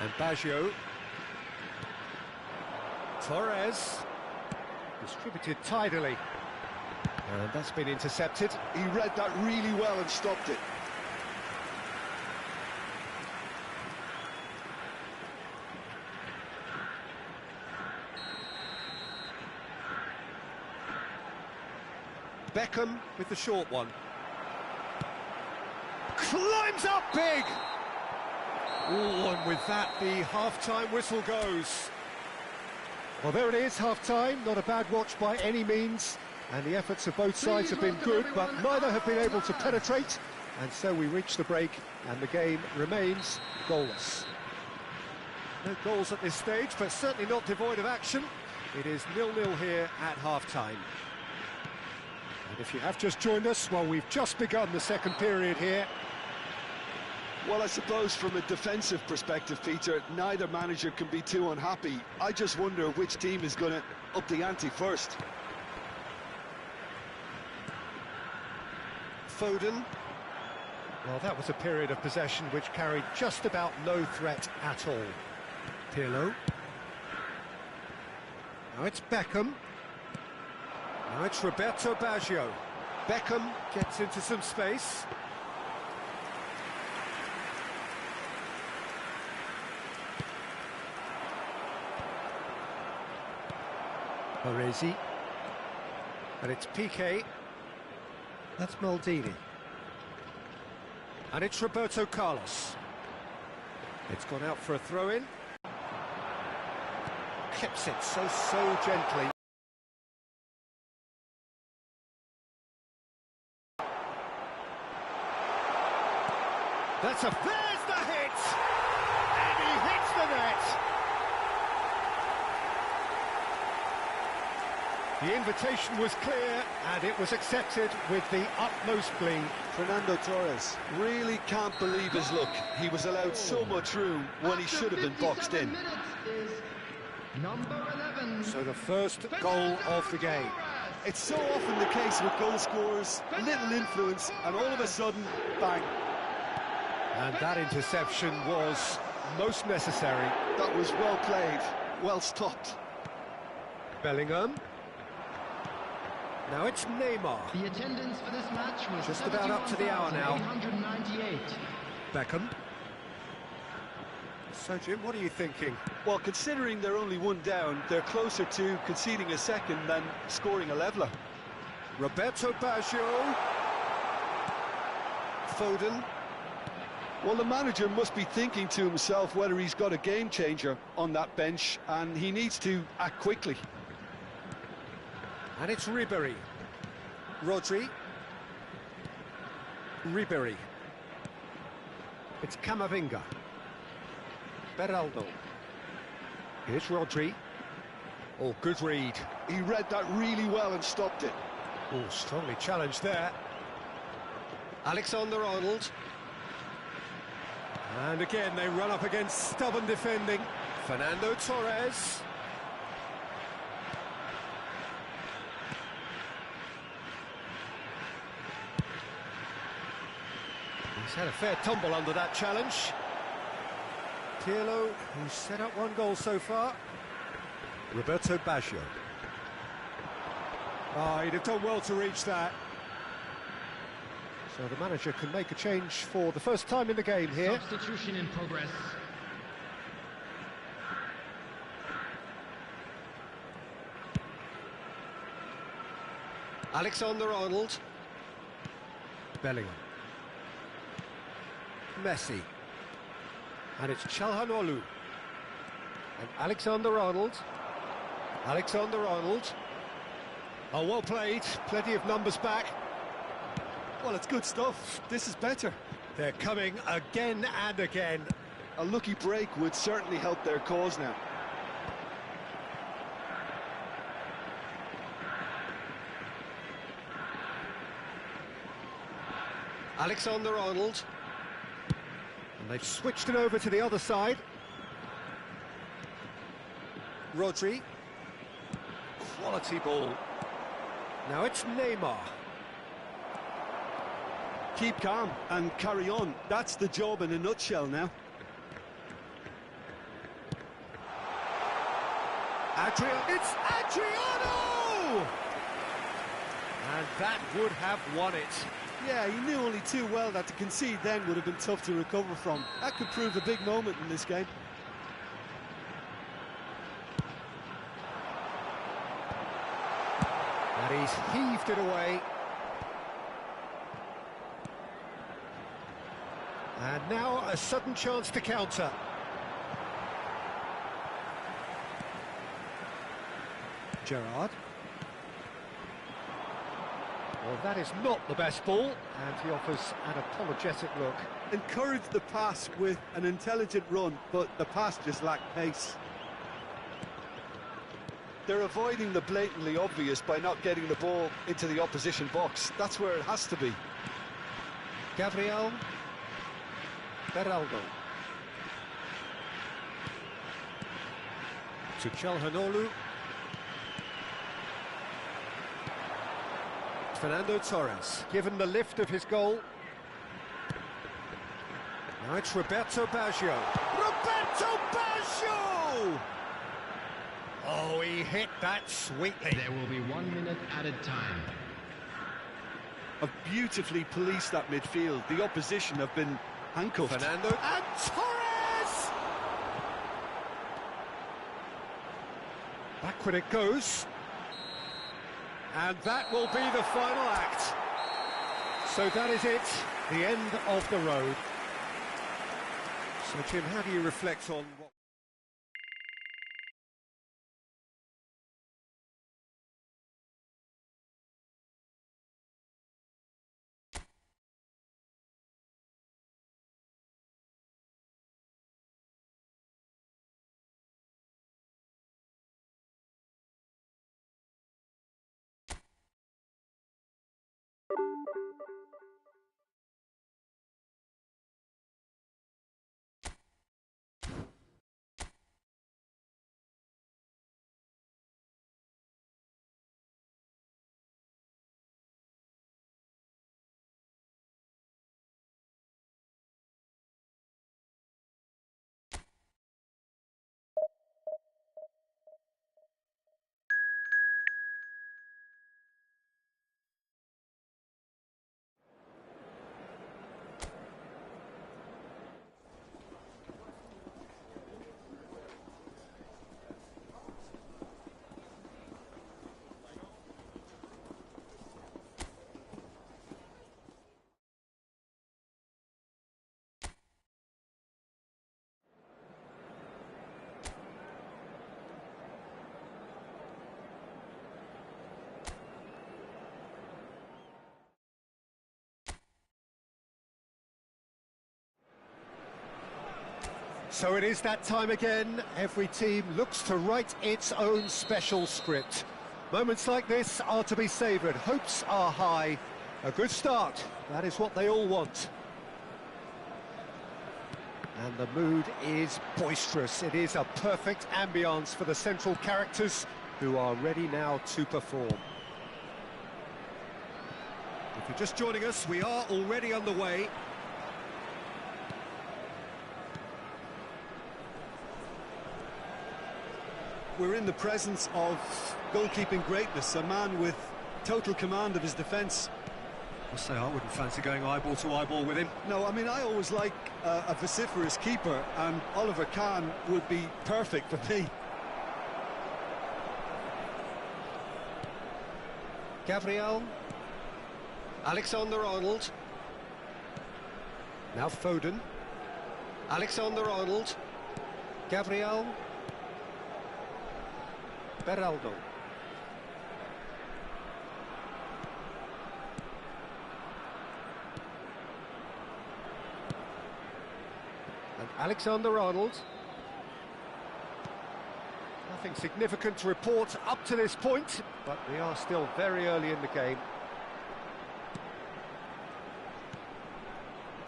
Speaker 2: And Baggio. Torres. Distributed tidily. And that's been intercepted.
Speaker 3: He read that really well and stopped it.
Speaker 2: Beckham with the short one. Climbs up big! Oh, and with that, the half-time whistle goes. Well, there it is, half-time. Not a bad watch by any means. And the efforts of both sides have been good, but neither have been able to penetrate. And so we reach the break, and the game remains goalless. No goals at this stage, but certainly not devoid of action. It is 0-0 here at half-time. And if you have just joined us, well, we've just begun the second period here.
Speaker 3: Well, I suppose from a defensive perspective, Peter, neither manager can be too unhappy. I just wonder which team is going to up the ante first.
Speaker 2: Foden. Well, that was a period of possession which carried just about no threat at all. Pirlo. Now it's Beckham. Now it's Roberto Baggio. Beckham gets into some space. Baresi. And it's Piqué. That's Maldini. And it's Roberto Carlos. It's gone out for a throw-in. Keeps it so gently. There's the hit! And he hits the net! The invitation was clear, and it was accepted with the utmost glee.
Speaker 3: Fernando Torres really can't believe his luck. He was allowed so much room when he should have been boxed in.
Speaker 4: Number 11.
Speaker 2: So the first goal of the game.
Speaker 3: It's so often the case with goal scorers, little influence, and all of a sudden, bang.
Speaker 2: And that interception was most necessary.
Speaker 3: That was well played, well stopped.
Speaker 2: Bellingham. Now it's Neymar.
Speaker 4: The attendance for this match was
Speaker 2: Just about up to the hour now.
Speaker 4: 898.
Speaker 2: Beckham. So, Jim, what are you thinking?
Speaker 3: Well, considering they're only one down, they're closer to conceding a second than scoring a leveller.
Speaker 2: Roberto Baggio. Foden.
Speaker 3: Well, the manager must be thinking to himself whether he's got a game changer on that bench, and he needs to act quickly.
Speaker 2: And it's Ribéry. Rodri. Ribéry. It's Camavinga. Beraldo. Here's Rodri. Oh, good read.
Speaker 3: He read that really well and stopped it.
Speaker 2: Oh, strongly challenged there. Alexander-Arnold. And again, they run up against stubborn defending. Fernando Torres. He's had a fair tumble under that challenge. Pirlo, who's set up one goal so far. Roberto Baggio. Oh, he'd have done well to reach that. So the manager can make a change for the first time in the game here.
Speaker 4: Substitution in progress.
Speaker 2: Alexander-Arnold. Bellingham. Messi. And it's Çalhanoğlu. And Alexander-Arnold. Alexander-Arnold. Oh, well played. Plenty of numbers back.
Speaker 3: Well, it's good stuff. This is better.
Speaker 2: They're coming again and again.
Speaker 3: A lucky break would certainly help their cause now.
Speaker 2: Alexander-Arnold. And they've switched it over to the other side. Rodri. Quality ball. Now it's Neymar.
Speaker 3: Keep calm and carry on. That's the job in a nutshell now.
Speaker 2: It's Adriano! And that would have won it.
Speaker 3: Yeah, he knew only too well that to concede then would have been tough to recover from. That could prove a big moment in this game.
Speaker 2: And he's heaved it away. And now a sudden chance to counter. Gerrard. Well, that is not the best ball, and he offers an apologetic look.
Speaker 3: Encourage the pass with an intelligent run, but the pass just lacked pace. They're avoiding the blatantly obvious by not getting the ball into the opposition box. That's where it has to be.
Speaker 2: Gabriel Beraldo. To Çalhanoğlu. Fernando Torres, given the lift of his goal. Now it's Roberto Baggio. Roberto Baggio! Oh, he hit that sweetly.
Speaker 4: There will be 1 minute added time.
Speaker 3: Have beautifully policed that midfield. The opposition have been handcuffed.
Speaker 2: Fernando and Torres! Backward it goes. And that will be the final act. So that is it, the end of the road. So, Jim, how do you reflect on what... So it is that time again. Every team looks to write its own special script. Moments like this are to be savoured. Hopes are high. A good start. That is what they all want. And the mood is boisterous. It is a perfect ambience for the central characters who are ready now to perform. If you're just joining us, we are already underway.
Speaker 3: We're in the presence of goalkeeping greatness, a man with total command of his defence.
Speaker 2: I'll say I wouldn't fancy going eyeball to eyeball with him.
Speaker 3: No, I mean, I always like a vociferous keeper, and Oliver Kahn would be perfect for me.
Speaker 2: Gabriel. Alexander-Arnold. Now Foden. Alexander-Arnold. Gabriel. Beraldo. And Alexander-Arnold. Nothing significant to report up to this point, but we are still very early in the game.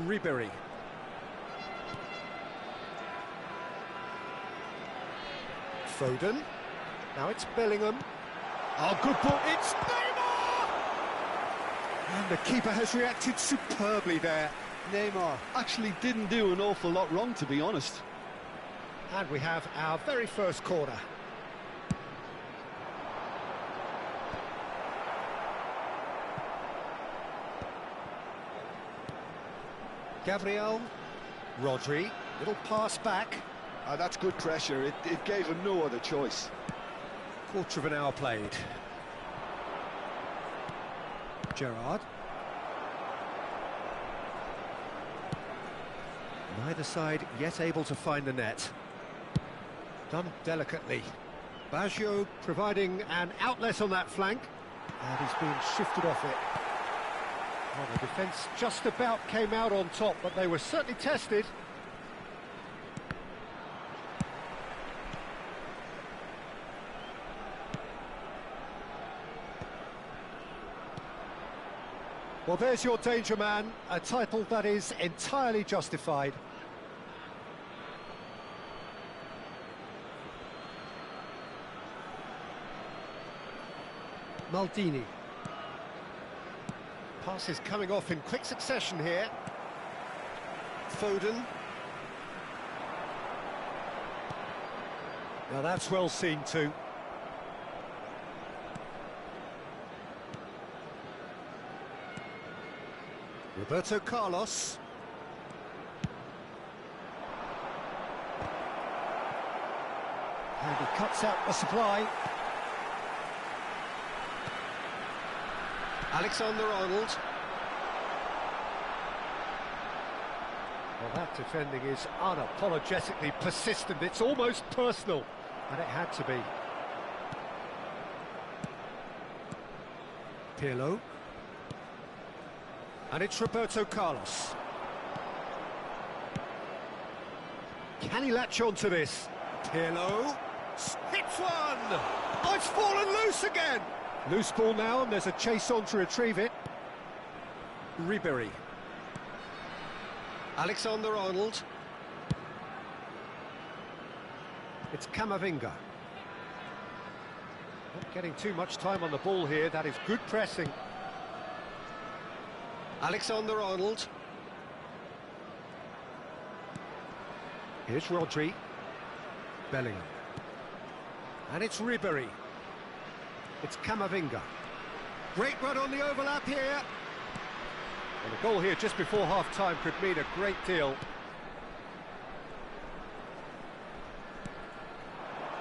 Speaker 2: Ribery. Foden. Now it's Bellingham. Oh, good ball. It's Neymar! And the keeper has reacted superbly there.
Speaker 3: Neymar actually didn't do an awful lot wrong, to be honest.
Speaker 2: And we have our very first corner. Gabriel. Rodri. Little pass back.
Speaker 3: That's good pressure. It gave him no other choice.
Speaker 2: Quarter of an hour played. Gerrard. Neither side yet able to find the net. Done delicately. Baggio providing an outlet on that flank. And he's being shifted off it. Well, the defence just about came out on top, but they were certainly tested. Well, there's your danger man, a title that is entirely justified. Maldini. Passes coming off in quick succession here. Foden. Now that's well seen too. Roberto Carlos. And he cuts out the supply. Alexander-Arnold. Well, that defending is unapologetically persistent. It's almost personal, and it had to be. Pirlo. And it's Roberto Carlos. Can he latch on to this? Pirlo. Hits one! Oh, it's fallen loose again! Loose ball now, and there's a chase on to retrieve it. Ribery. Alexander-Arnold. It's Camavinga. Not getting too much time on the ball here, that is good pressing. Alexander-Arnold. Here's Rodri. Bellingham. And it's Ribery. It's Camavinga. Great run on the overlap here. And a goal here just before half-time could mean a great deal.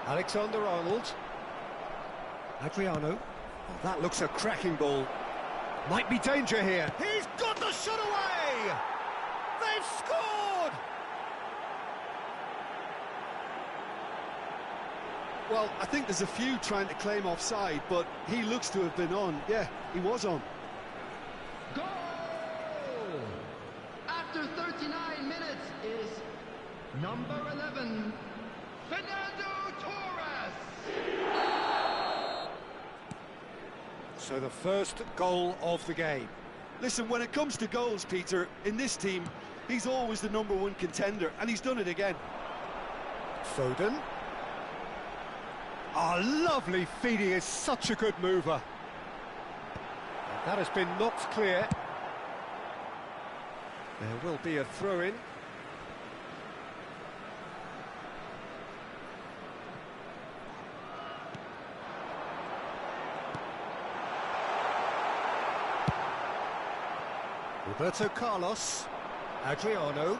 Speaker 2: Alexander-Arnold. Adriano. Oh, that looks a cracking ball. Might be danger here. He's got the shot away! They've scored!
Speaker 3: Well, I think there's a few trying to claim offside, but he looks to have been on. Yeah, he was on.
Speaker 4: Goal! After 39 minutes is number 11, Fernando Torres.
Speaker 2: So the first goal of the game.
Speaker 3: Listen, when it comes to goals, Peter, in this team, he's always the #1 contender, and he's done it again.
Speaker 2: Foden. Oh, lovely feed, he is such a good mover. And that has been knocked clear. There will be a throw-in. Roberto Carlos. Adriano.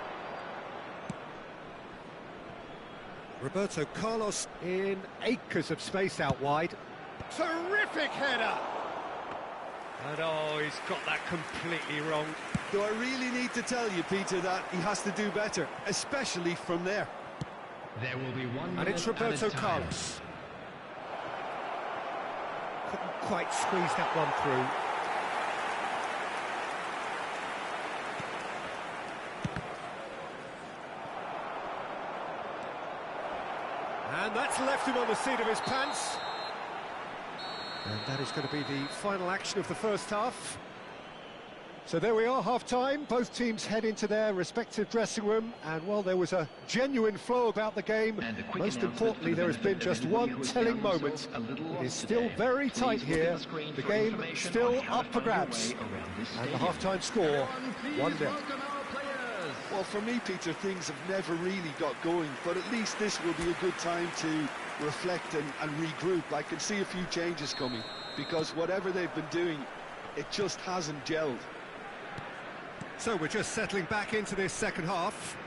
Speaker 2: Roberto Carlos in acres of space out wide. Terrific header! And oh, he's got that completely wrong.
Speaker 3: Do I really need to tell you, Peter, that he has to do better, especially from there?
Speaker 4: There will be 1 minute
Speaker 2: And it's Roberto
Speaker 4: added time.
Speaker 2: Carlos. Couldn't quite squeeze that one through. And that's left him on the seat of his pants. And that is going to be the final action of the first half. So there we are, half-time. Both teams head into their respective dressing room. And, well, there was a genuine flow about the game. Most importantly, there has been just one telling moment. It is still very tight here. The game still up for grabs. And the half-time score, 1-0.
Speaker 3: Well, for me, Peter, things have never really got going, but at least this will be a good time to reflect and regroup. I can see a few changes coming, because whatever they've been doing, it just hasn't gelled.
Speaker 2: So we're just settling back into this second half.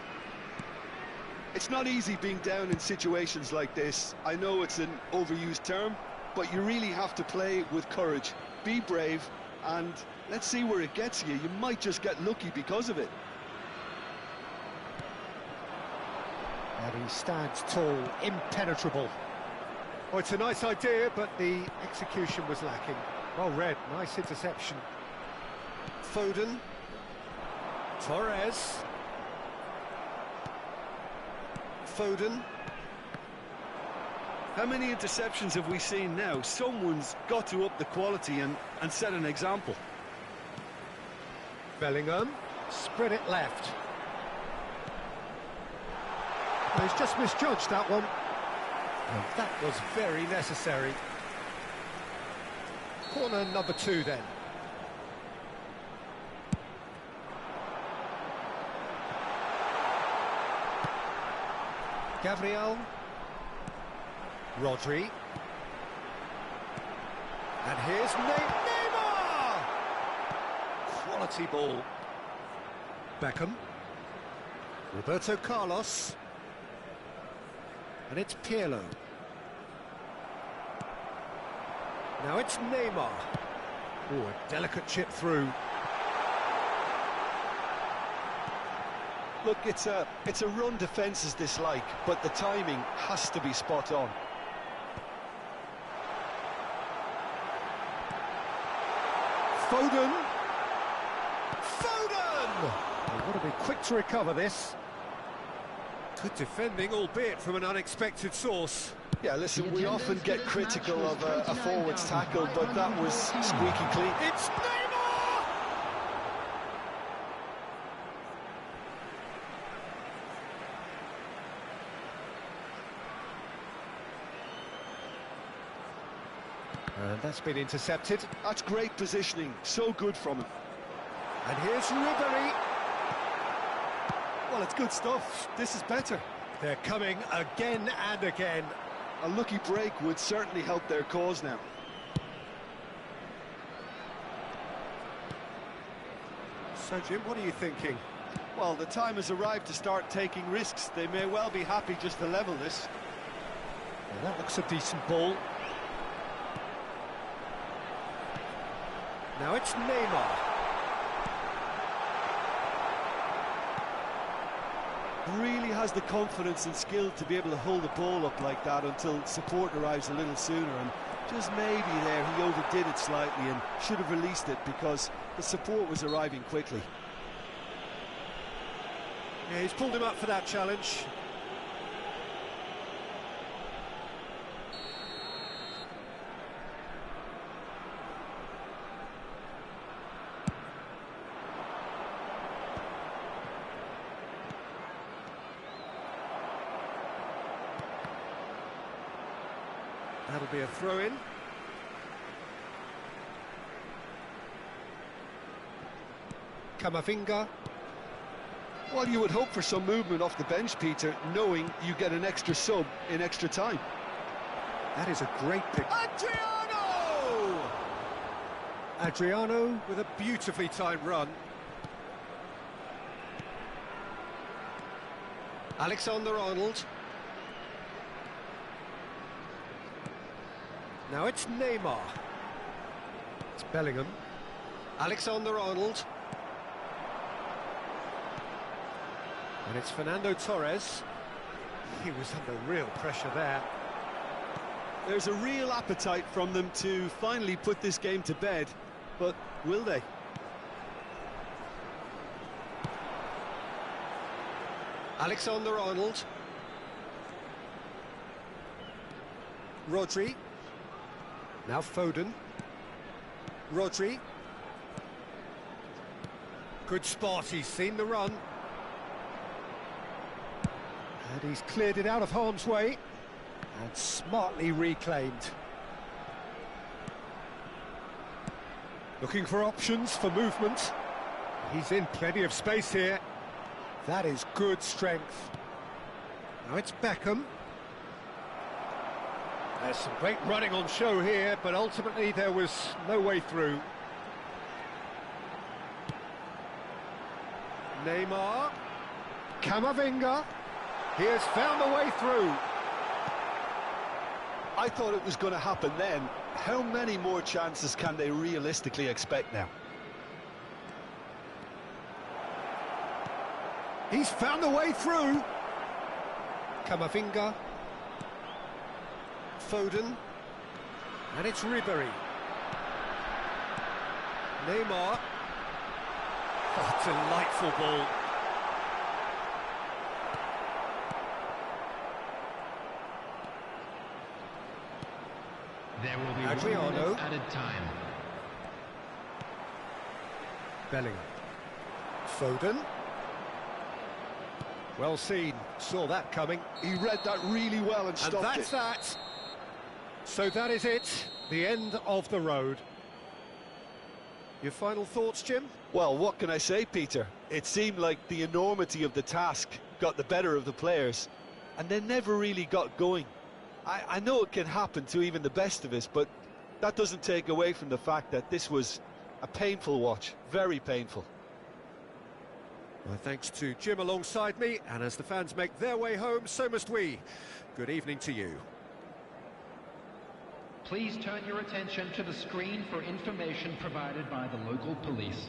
Speaker 3: It's not easy being down in situations like this. I know it's an overused term, but you really have to play with courage. Be brave, and let's see where it gets you. You might just get lucky because of it.
Speaker 2: And he stands tall, impenetrable. Oh, it's a nice idea, but the execution was lacking. Well read, nice interception. Foden. Torres.
Speaker 3: Foden. How many interceptions have we seen now? Someone's got to up the quality and set an example.
Speaker 2: Bellingham. Spread it left. Oh, he's just misjudged that one. And that was very necessary. Corner number 2 then. Gabriel. Rodri. And here's Neymar! Quality ball. Beckham. Roberto Carlos. And it's Pirlo. Now it's Neymar. Oh, a delicate chip through.
Speaker 3: Look, it's a run defence's dislike, but the timing has to be spot on.
Speaker 2: Foden! Foden! They've got to be quick to recover this. Good defending, albeit from an unexpected source.
Speaker 3: Yeah, listen, we often get critical of a forward's tackle, but that was squeaky clean.
Speaker 2: It's Neymar! And that's been intercepted.
Speaker 3: That's great positioning, so good from him.
Speaker 2: And here's Ribery.
Speaker 3: Well, it's good stuff. This is better.
Speaker 2: They're coming again and again.
Speaker 3: A lucky break would certainly help their cause now.
Speaker 2: So, Jim, what are you thinking?
Speaker 3: Well, the time has arrived to start taking risks. They may well be happy just to level this.
Speaker 2: Well, that looks a decent ball. Now it's Neymar.
Speaker 3: Really has the confidence and skill to be able to hold the ball up like that until support arrives a little sooner, and just maybe there he overdid it slightly and should have released it because the support was arriving quickly.
Speaker 2: Yeah, he's pulled him up for that challenge. That'll be a throw-in. Camavinga.
Speaker 3: Well, you would hope for some movement off the bench, Peter, knowing you get an extra sub in extra time.
Speaker 2: That is a great pick. Adriano! Adriano with a beautifully timed run. Alexander-Arnold. Now it's Neymar. It's Bellingham. Alexander-Arnold. And it's Fernando Torres. He was under real pressure there.
Speaker 3: There's a real appetite from them to finally put this game to bed, but will they?
Speaker 2: Alexander-Arnold. Rodri. Now Foden. Rodri. Good spot, he's seen the run. And he's cleared it out of harm's way. And smartly reclaimed. Looking for options for movement. He's in plenty of space here. That is good strength. Now it's Beckham. There's some great running on show here, but ultimately there was no way through. Neymar. Camavinga. He has found the way through.
Speaker 3: I thought it was going to happen then. How many more chances can they realistically expect now?
Speaker 2: He's found a way through. Camavinga. Foden. And it's Ribery. Neymar. Oh, delightful ball.
Speaker 4: There will be
Speaker 2: Adriano.
Speaker 4: 1 minute added time.
Speaker 2: Bellingham. Foden. Well seen, saw that coming.
Speaker 3: He read that really well and
Speaker 2: And
Speaker 3: stopped
Speaker 2: that's
Speaker 3: it.
Speaker 2: that. So that is it, the end of the road. Your final thoughts, Jim?
Speaker 3: Well, what can I say, Peter? It seemed like the enormity of the task got the better of the players, and they never really got going. I know it can happen to even the best of us, but that doesn't take away from the fact that this was a painful watch, very painful.
Speaker 2: Well, thanks to Jim alongside me, and as the fans make their way home, so must we. Good evening to you.
Speaker 4: Please turn your attention to the screen for information provided by the local police.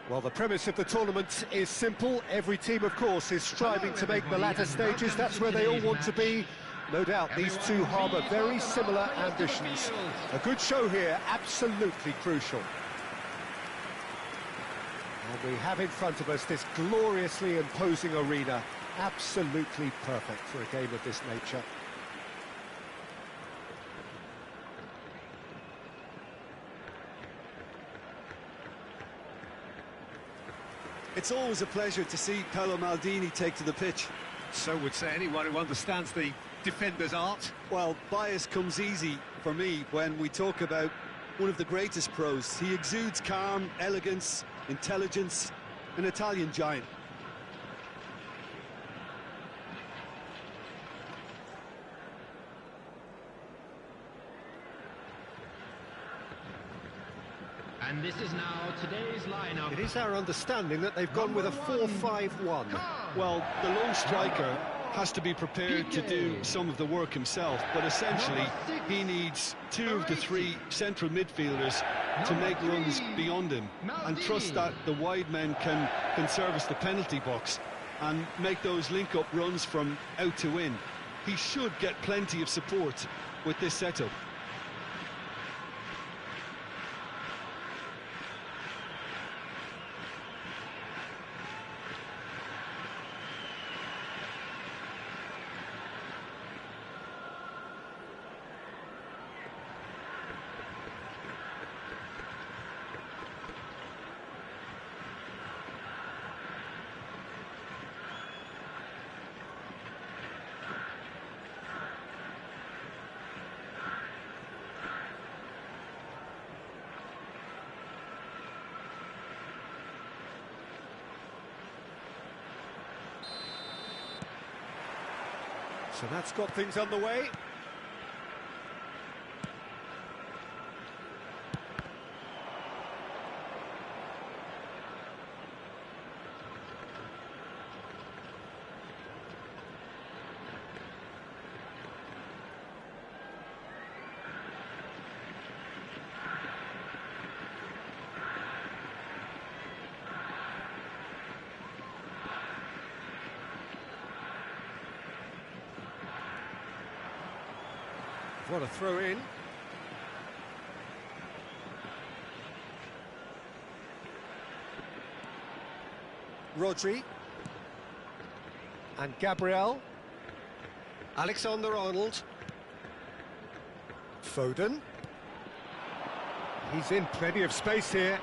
Speaker 2: Well, the premise of the tournament is simple. Every team, of course, is striving to make the latter stages. That's where they all want to be. No doubt, these two harbour very similar ambitions. A good show here, absolutely crucial. And we have in front of us this gloriously imposing arena. Absolutely perfect for a game of this nature.
Speaker 3: It's always a pleasure to see Paolo Maldini take to the pitch.
Speaker 2: So would say anyone who understands the defender's art.
Speaker 3: Well, bias comes easy for me when we talk about one of the greatest pros. He exudes calm, elegance, intelligence, an Italian giant.
Speaker 4: And this is now today's lineup.
Speaker 2: It is our understanding that they've gone with a 4-5-1.
Speaker 3: Well, the lone striker has to be prepared to do some of the work himself, but essentially he needs two of the three central midfielders to make runs beyond him and trust that the wide men can service the penalty box and make those link-up runs from out to in. He should get plenty of support with this setup.
Speaker 2: So that's got things underway. What a throw in. Rodri. And Gabriel. Alexander-Arnold. Foden. He's in plenty of space here.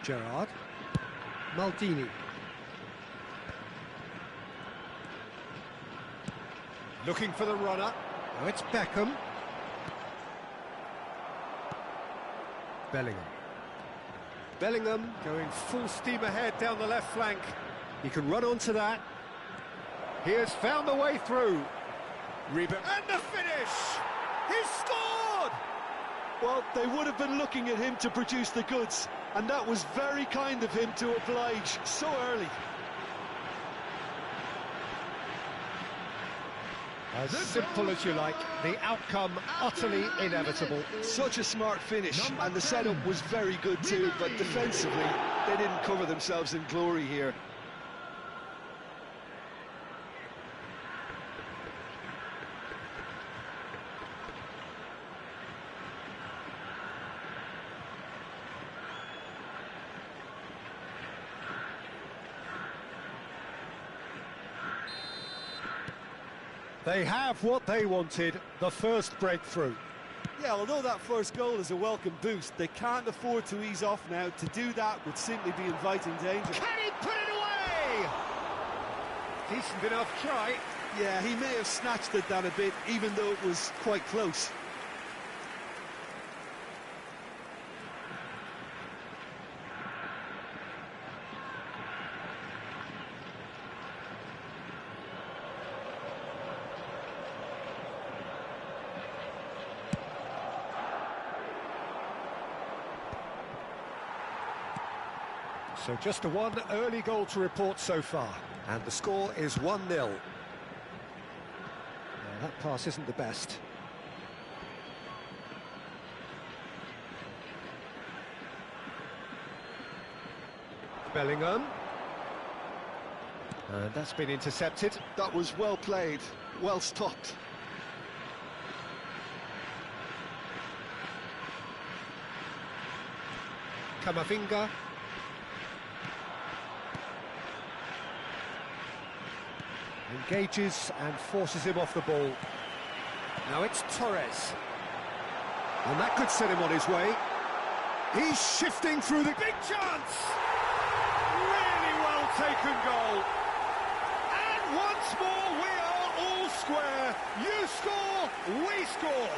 Speaker 2: Gerrard. Maldini. Looking for the runner. Oh, it's Beckham. Bellingham. Bellingham going full steam ahead down the left flank. He can run onto that. He has found the way through. Rebound. And the finish! He scored!
Speaker 3: Well, they would have been looking at him to produce the goods, and that was very kind of him to oblige so early.
Speaker 2: As simple as you like, the outcome utterly inevitable.
Speaker 3: Such a smart finish, and the setup was very good too, but defensively, they didn't cover themselves in glory here.
Speaker 2: They have what they wanted, the first breakthrough.
Speaker 3: Yeah, although that first goal is a welcome boost, they can't afford to ease off now. To do that would simply be inviting danger.
Speaker 2: Can he put it away? Decent enough try.
Speaker 3: Yeah, he may have snatched at that a bit, even though it was quite close.
Speaker 2: So just a one early goal to report so far, and the score is 1-0. Now, that pass isn't the best. Bellingham. And that's been intercepted.
Speaker 3: That was well played, well stopped.
Speaker 2: Camavinga. Engages and forces him off the ball. Now it's Torres. And that could set him on his way. He's shifting through the big chance! Really well taken goal. And once more we are all square. You score, we score.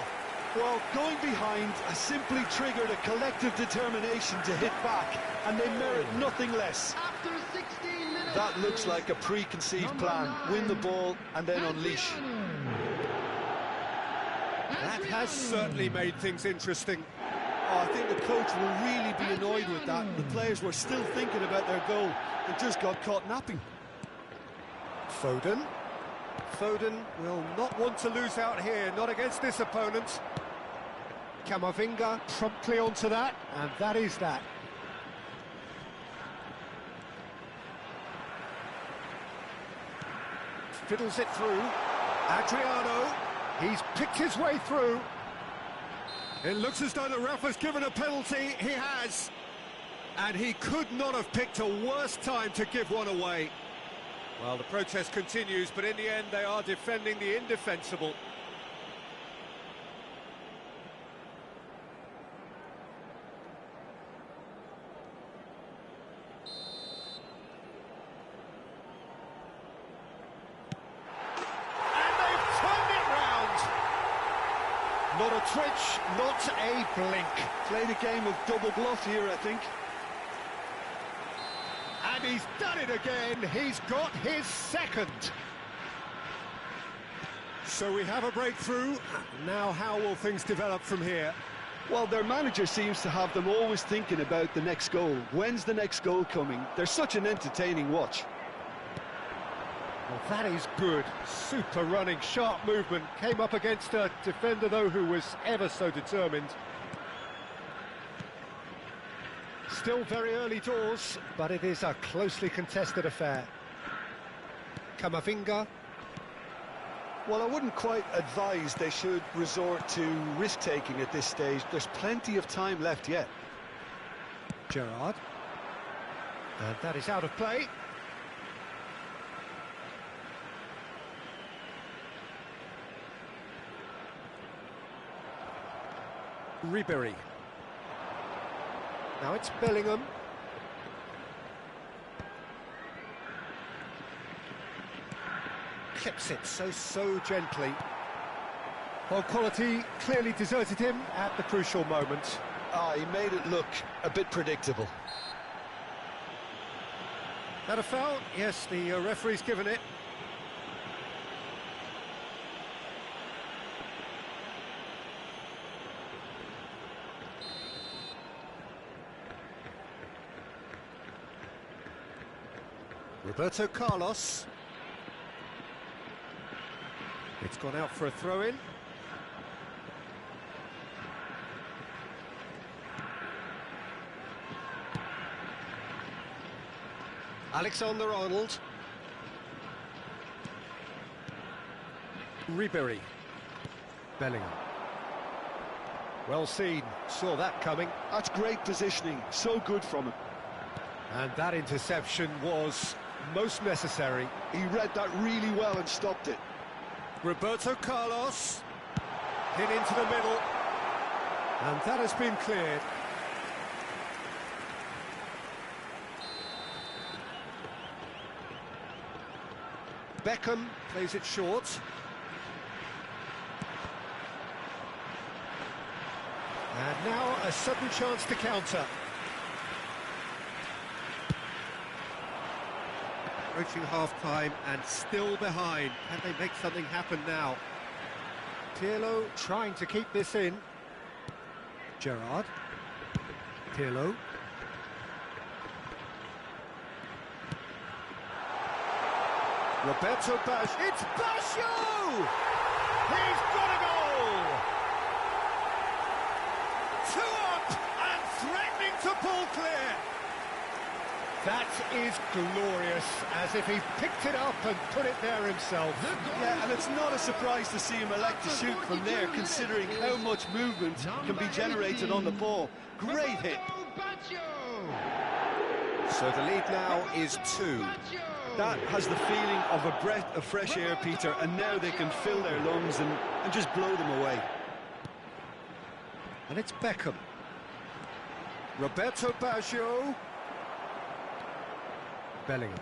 Speaker 3: Well, going behind has simply triggered a collective determination to hit back, and they merit nothing less.
Speaker 4: After 16 minutes.
Speaker 3: That looks like a preconceived plan. Win the ball and then unleash.
Speaker 2: That has certainly made things interesting.
Speaker 3: Oh, I think the coach will really be annoyed with that. The players were still thinking about their goal and just got caught napping.
Speaker 2: Foden. Foden will not want to lose out here, not against this opponent. Camavinga promptly onto that, and that is that. Fiddles it through. Adriano, he's picked his way through. It looks as though the ref has given a penalty. He has. And he could not have picked a worse time to give one away. Well, the protest continues, but in the end they are defending the indefensible. Not a twitch, not a blink.
Speaker 3: Played a game of double bluff here, I think.
Speaker 2: And he's done it again. He's got his second. So we have a breakthrough. Now how will things develop from here?
Speaker 3: Well, their manager seems to have them always thinking about the next goal. When's the next goal coming? They're such an entertaining watch.
Speaker 2: Well, that is good. Super running, sharp movement. Came up against a defender, though, who was ever so determined. Still very early doors, but it is a closely contested affair. Camavinga.
Speaker 3: Well, I wouldn't quite advise they should resort to risk-taking at this stage. There's plenty of time left yet.
Speaker 2: Gerrard. And that is out of play. Ribery. Now it's Bellingham. Clips it so gently. Well, quality clearly deserted him at the crucial moment.
Speaker 3: Ah, he made it look a bit predictable.
Speaker 2: That a foul? Yes, the referee's given it. Roberto Carlos. It's gone out for a throw-in. Alexander-Arnold. Ribery. Bellingham. Well seen, saw that coming.
Speaker 3: That's great positioning, so good from him.
Speaker 2: And that interception was most necessary.
Speaker 3: He read that really well and stopped it.
Speaker 2: Roberto Carlos. Hit into the middle. And that has been cleared. Beckham plays it short. And now a sudden chance to counter. Approaching half-time and still behind. Can they make something happen now? Pirlo trying to keep this in. Gerrard. Pirlo. Roberto Baggio. It's Baggio! He's got a goal! 2 up and threatening to pull clear. That is glorious, as if he picked it up and put it there himself.
Speaker 3: Yeah, and it's not a surprise to see him elect to shoot from there, considering how much movement can be generated on the ball. Great hit.
Speaker 2: So the lead now is 2.
Speaker 3: That has the feeling of a breath of fresh air, Peter, and now they can fill their lungs and just blow them away.
Speaker 2: And it's Beckham. Roberto Baggio. Bellingham.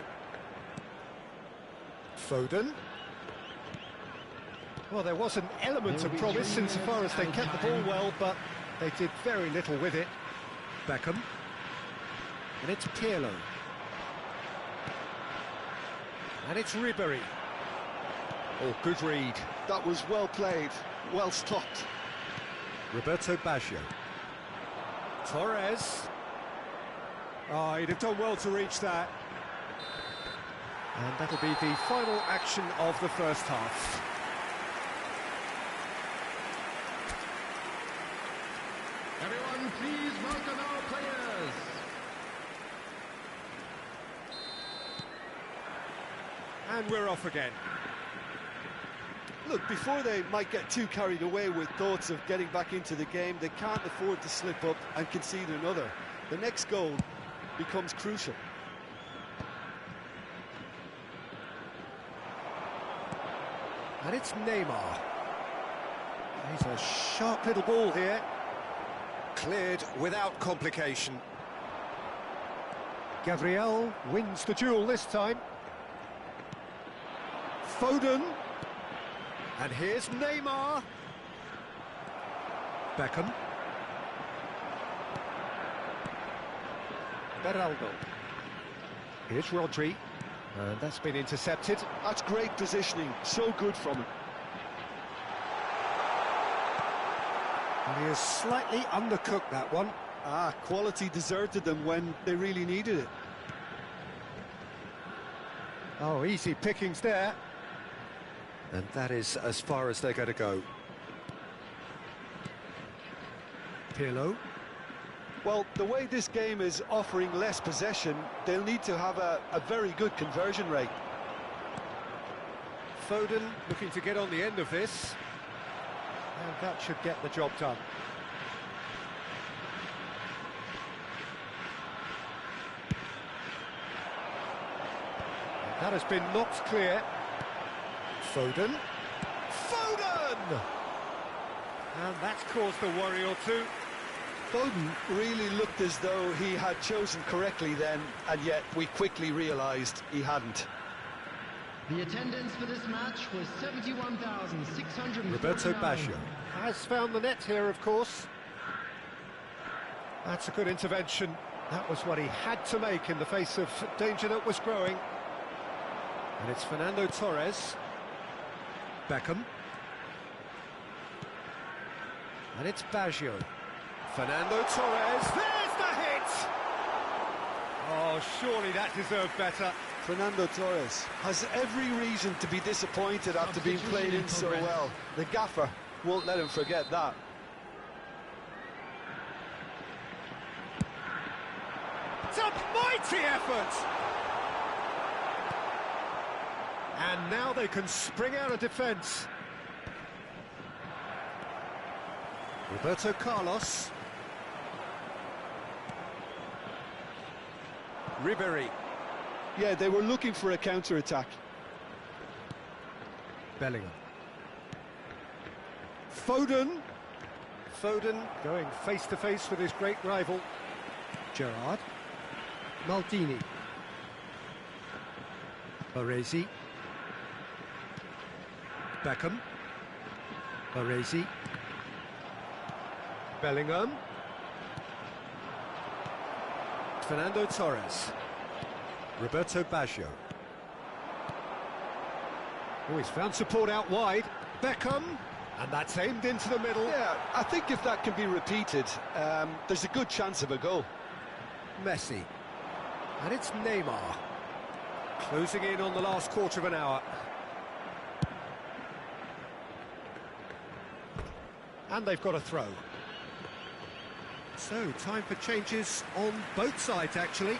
Speaker 2: Foden. Well, there was an element of promise insofar as they kept the ball well, but they did very little with it. Beckham. And it's Pirlo. And it's Ribery. Oh, good read.
Speaker 3: That was well played, well stopped.
Speaker 2: Roberto Baggio. Torres. Oh, he'd have done well to reach that. And that'll be the final action of the first half.
Speaker 4: Everyone, please welcome our players.
Speaker 2: And we're off again.
Speaker 3: Look, before they might get too carried away with thoughts of getting back into the game, they can't afford to slip up and concede another. The next goal becomes crucial.
Speaker 2: And it's Neymar. He's a sharp little ball here. Cleared without complication. Gabriel wins the duel this time. Foden. And here's Neymar. Beckham. Beraldo. Here's Rodri. And that's been intercepted.
Speaker 3: That's great positioning, so good from him.
Speaker 2: And he has slightly undercooked that one.
Speaker 3: Quality deserted them when they really needed it.
Speaker 2: Oh, easy pickings there. And that is as far as they're going to go. Pirlo.
Speaker 3: Well, the way this game is offering less possession, they'll need to have a very good conversion rate.
Speaker 2: Foden looking to get on the end of this. And that should get the job done. And that has been knocked clear. Foden. Foden! And that's caused a worry or two.
Speaker 3: Boden really looked as though he had chosen correctly then, and yet we quickly realised he hadn't.
Speaker 4: The attendance for this match was 71,600.
Speaker 2: Roberto Baggio has found the net here, of course. That's a good intervention. That was what he had to make in the face of danger that was growing. And it's Fernando Torres. Beckham. And it's Baggio. Fernando Torres, there's the hit! Oh, surely that deserved better.
Speaker 3: Fernando Torres has every reason to be disappointed after being played in so well. The gaffer won't let him forget that.
Speaker 2: It's a mighty effort! And now they can spring out of defence. Roberto Carlos. Ribery.
Speaker 3: Yeah, they were looking for a counter-attack.
Speaker 2: Bellingham. Foden. Foden going face-to-face with his great rival. Gerrard. Maldini. Baresi. Beckham. Baresi. Bellingham. Fernando Torres. Roberto Baggio. Oh, he's found support out wide. Beckham. And that's aimed into the middle.
Speaker 3: Yeah, I think if that can be repeated, there's a good chance of a goal.
Speaker 2: Messi. And it's Neymar. Closing in on the last quarter of an hour. And they've got a throw. So, time for changes on both sides, actually.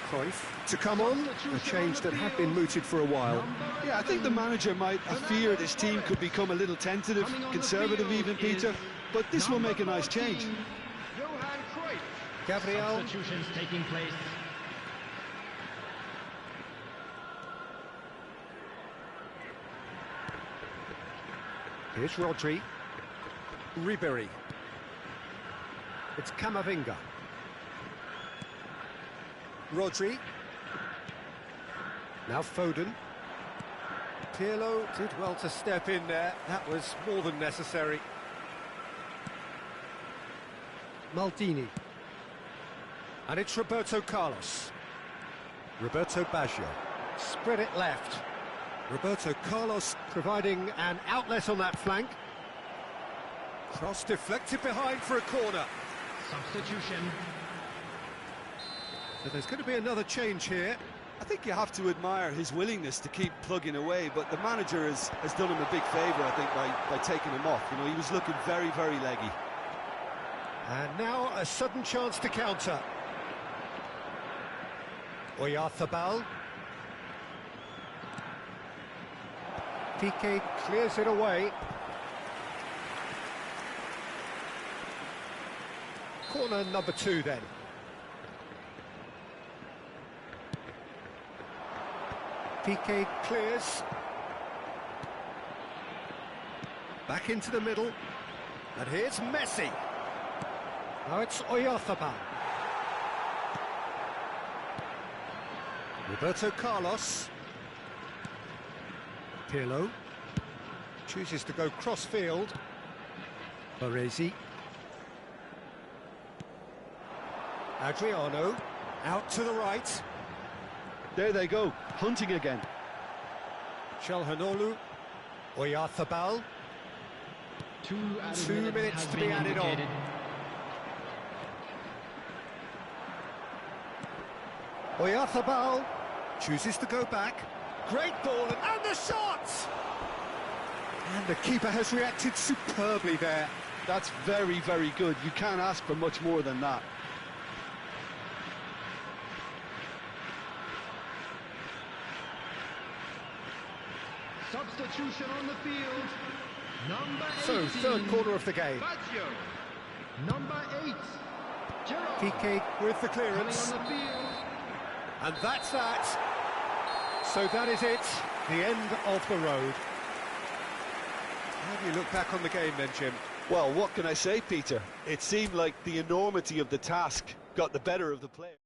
Speaker 2: Cruyff to come on, a change that had been mooted for a while.
Speaker 3: Yeah, I think the manager might have feared his team could become a little tentative, conservative even, Peter, but this will make a nice change.
Speaker 4: Johan Cruyff.
Speaker 2: Gabriel.
Speaker 4: Substitutions taking place.
Speaker 2: Here's Rodri. Ribery. It's Camavinga. Rodri. Now Foden. Pirlo did well to step in there. That was more than necessary. Maldini. And it's Roberto Carlos. Roberto Baggio. Spread it left. Roberto Carlos providing an outlet on that flank. Cross deflected behind for a corner.
Speaker 4: Substitution.
Speaker 2: So there's going to be another change here.
Speaker 3: I think you have to admire his willingness to keep plugging away, but the manager has done him a big favour, I think, by taking him off. You know, he was looking very, very leggy.
Speaker 2: And now a sudden chance to counter. Oyarzabal. Piqué clears it away. Corner number 2 then. Piqué clears. Back into the middle. And here's Messi. Now it's Oyarzabal. Roberto Carlos. Pirlo chooses to go cross-field. Baresi. Adriano out to the right.
Speaker 3: There they go, hunting again.
Speaker 2: Çalhanoğlu. Oyarzabal. 2 minutes to be added on. Oyarzabal chooses to go back. Great ball, and the shot! And the keeper has reacted superbly there.
Speaker 3: That's very, very good. You can't ask for much more than that.
Speaker 4: Substitution on the field. Number 18.
Speaker 2: So, third quarter of the game.
Speaker 4: Baggio. Number 8. Gerrard.
Speaker 2: Piqué with the clearance.
Speaker 4: Coming on the field.
Speaker 2: And that's that. So that is it, the end of the road. How do you look back on the game then, Jim?
Speaker 3: Well, what can I say, Peter? It seemed like the enormity of the task got the better of the player.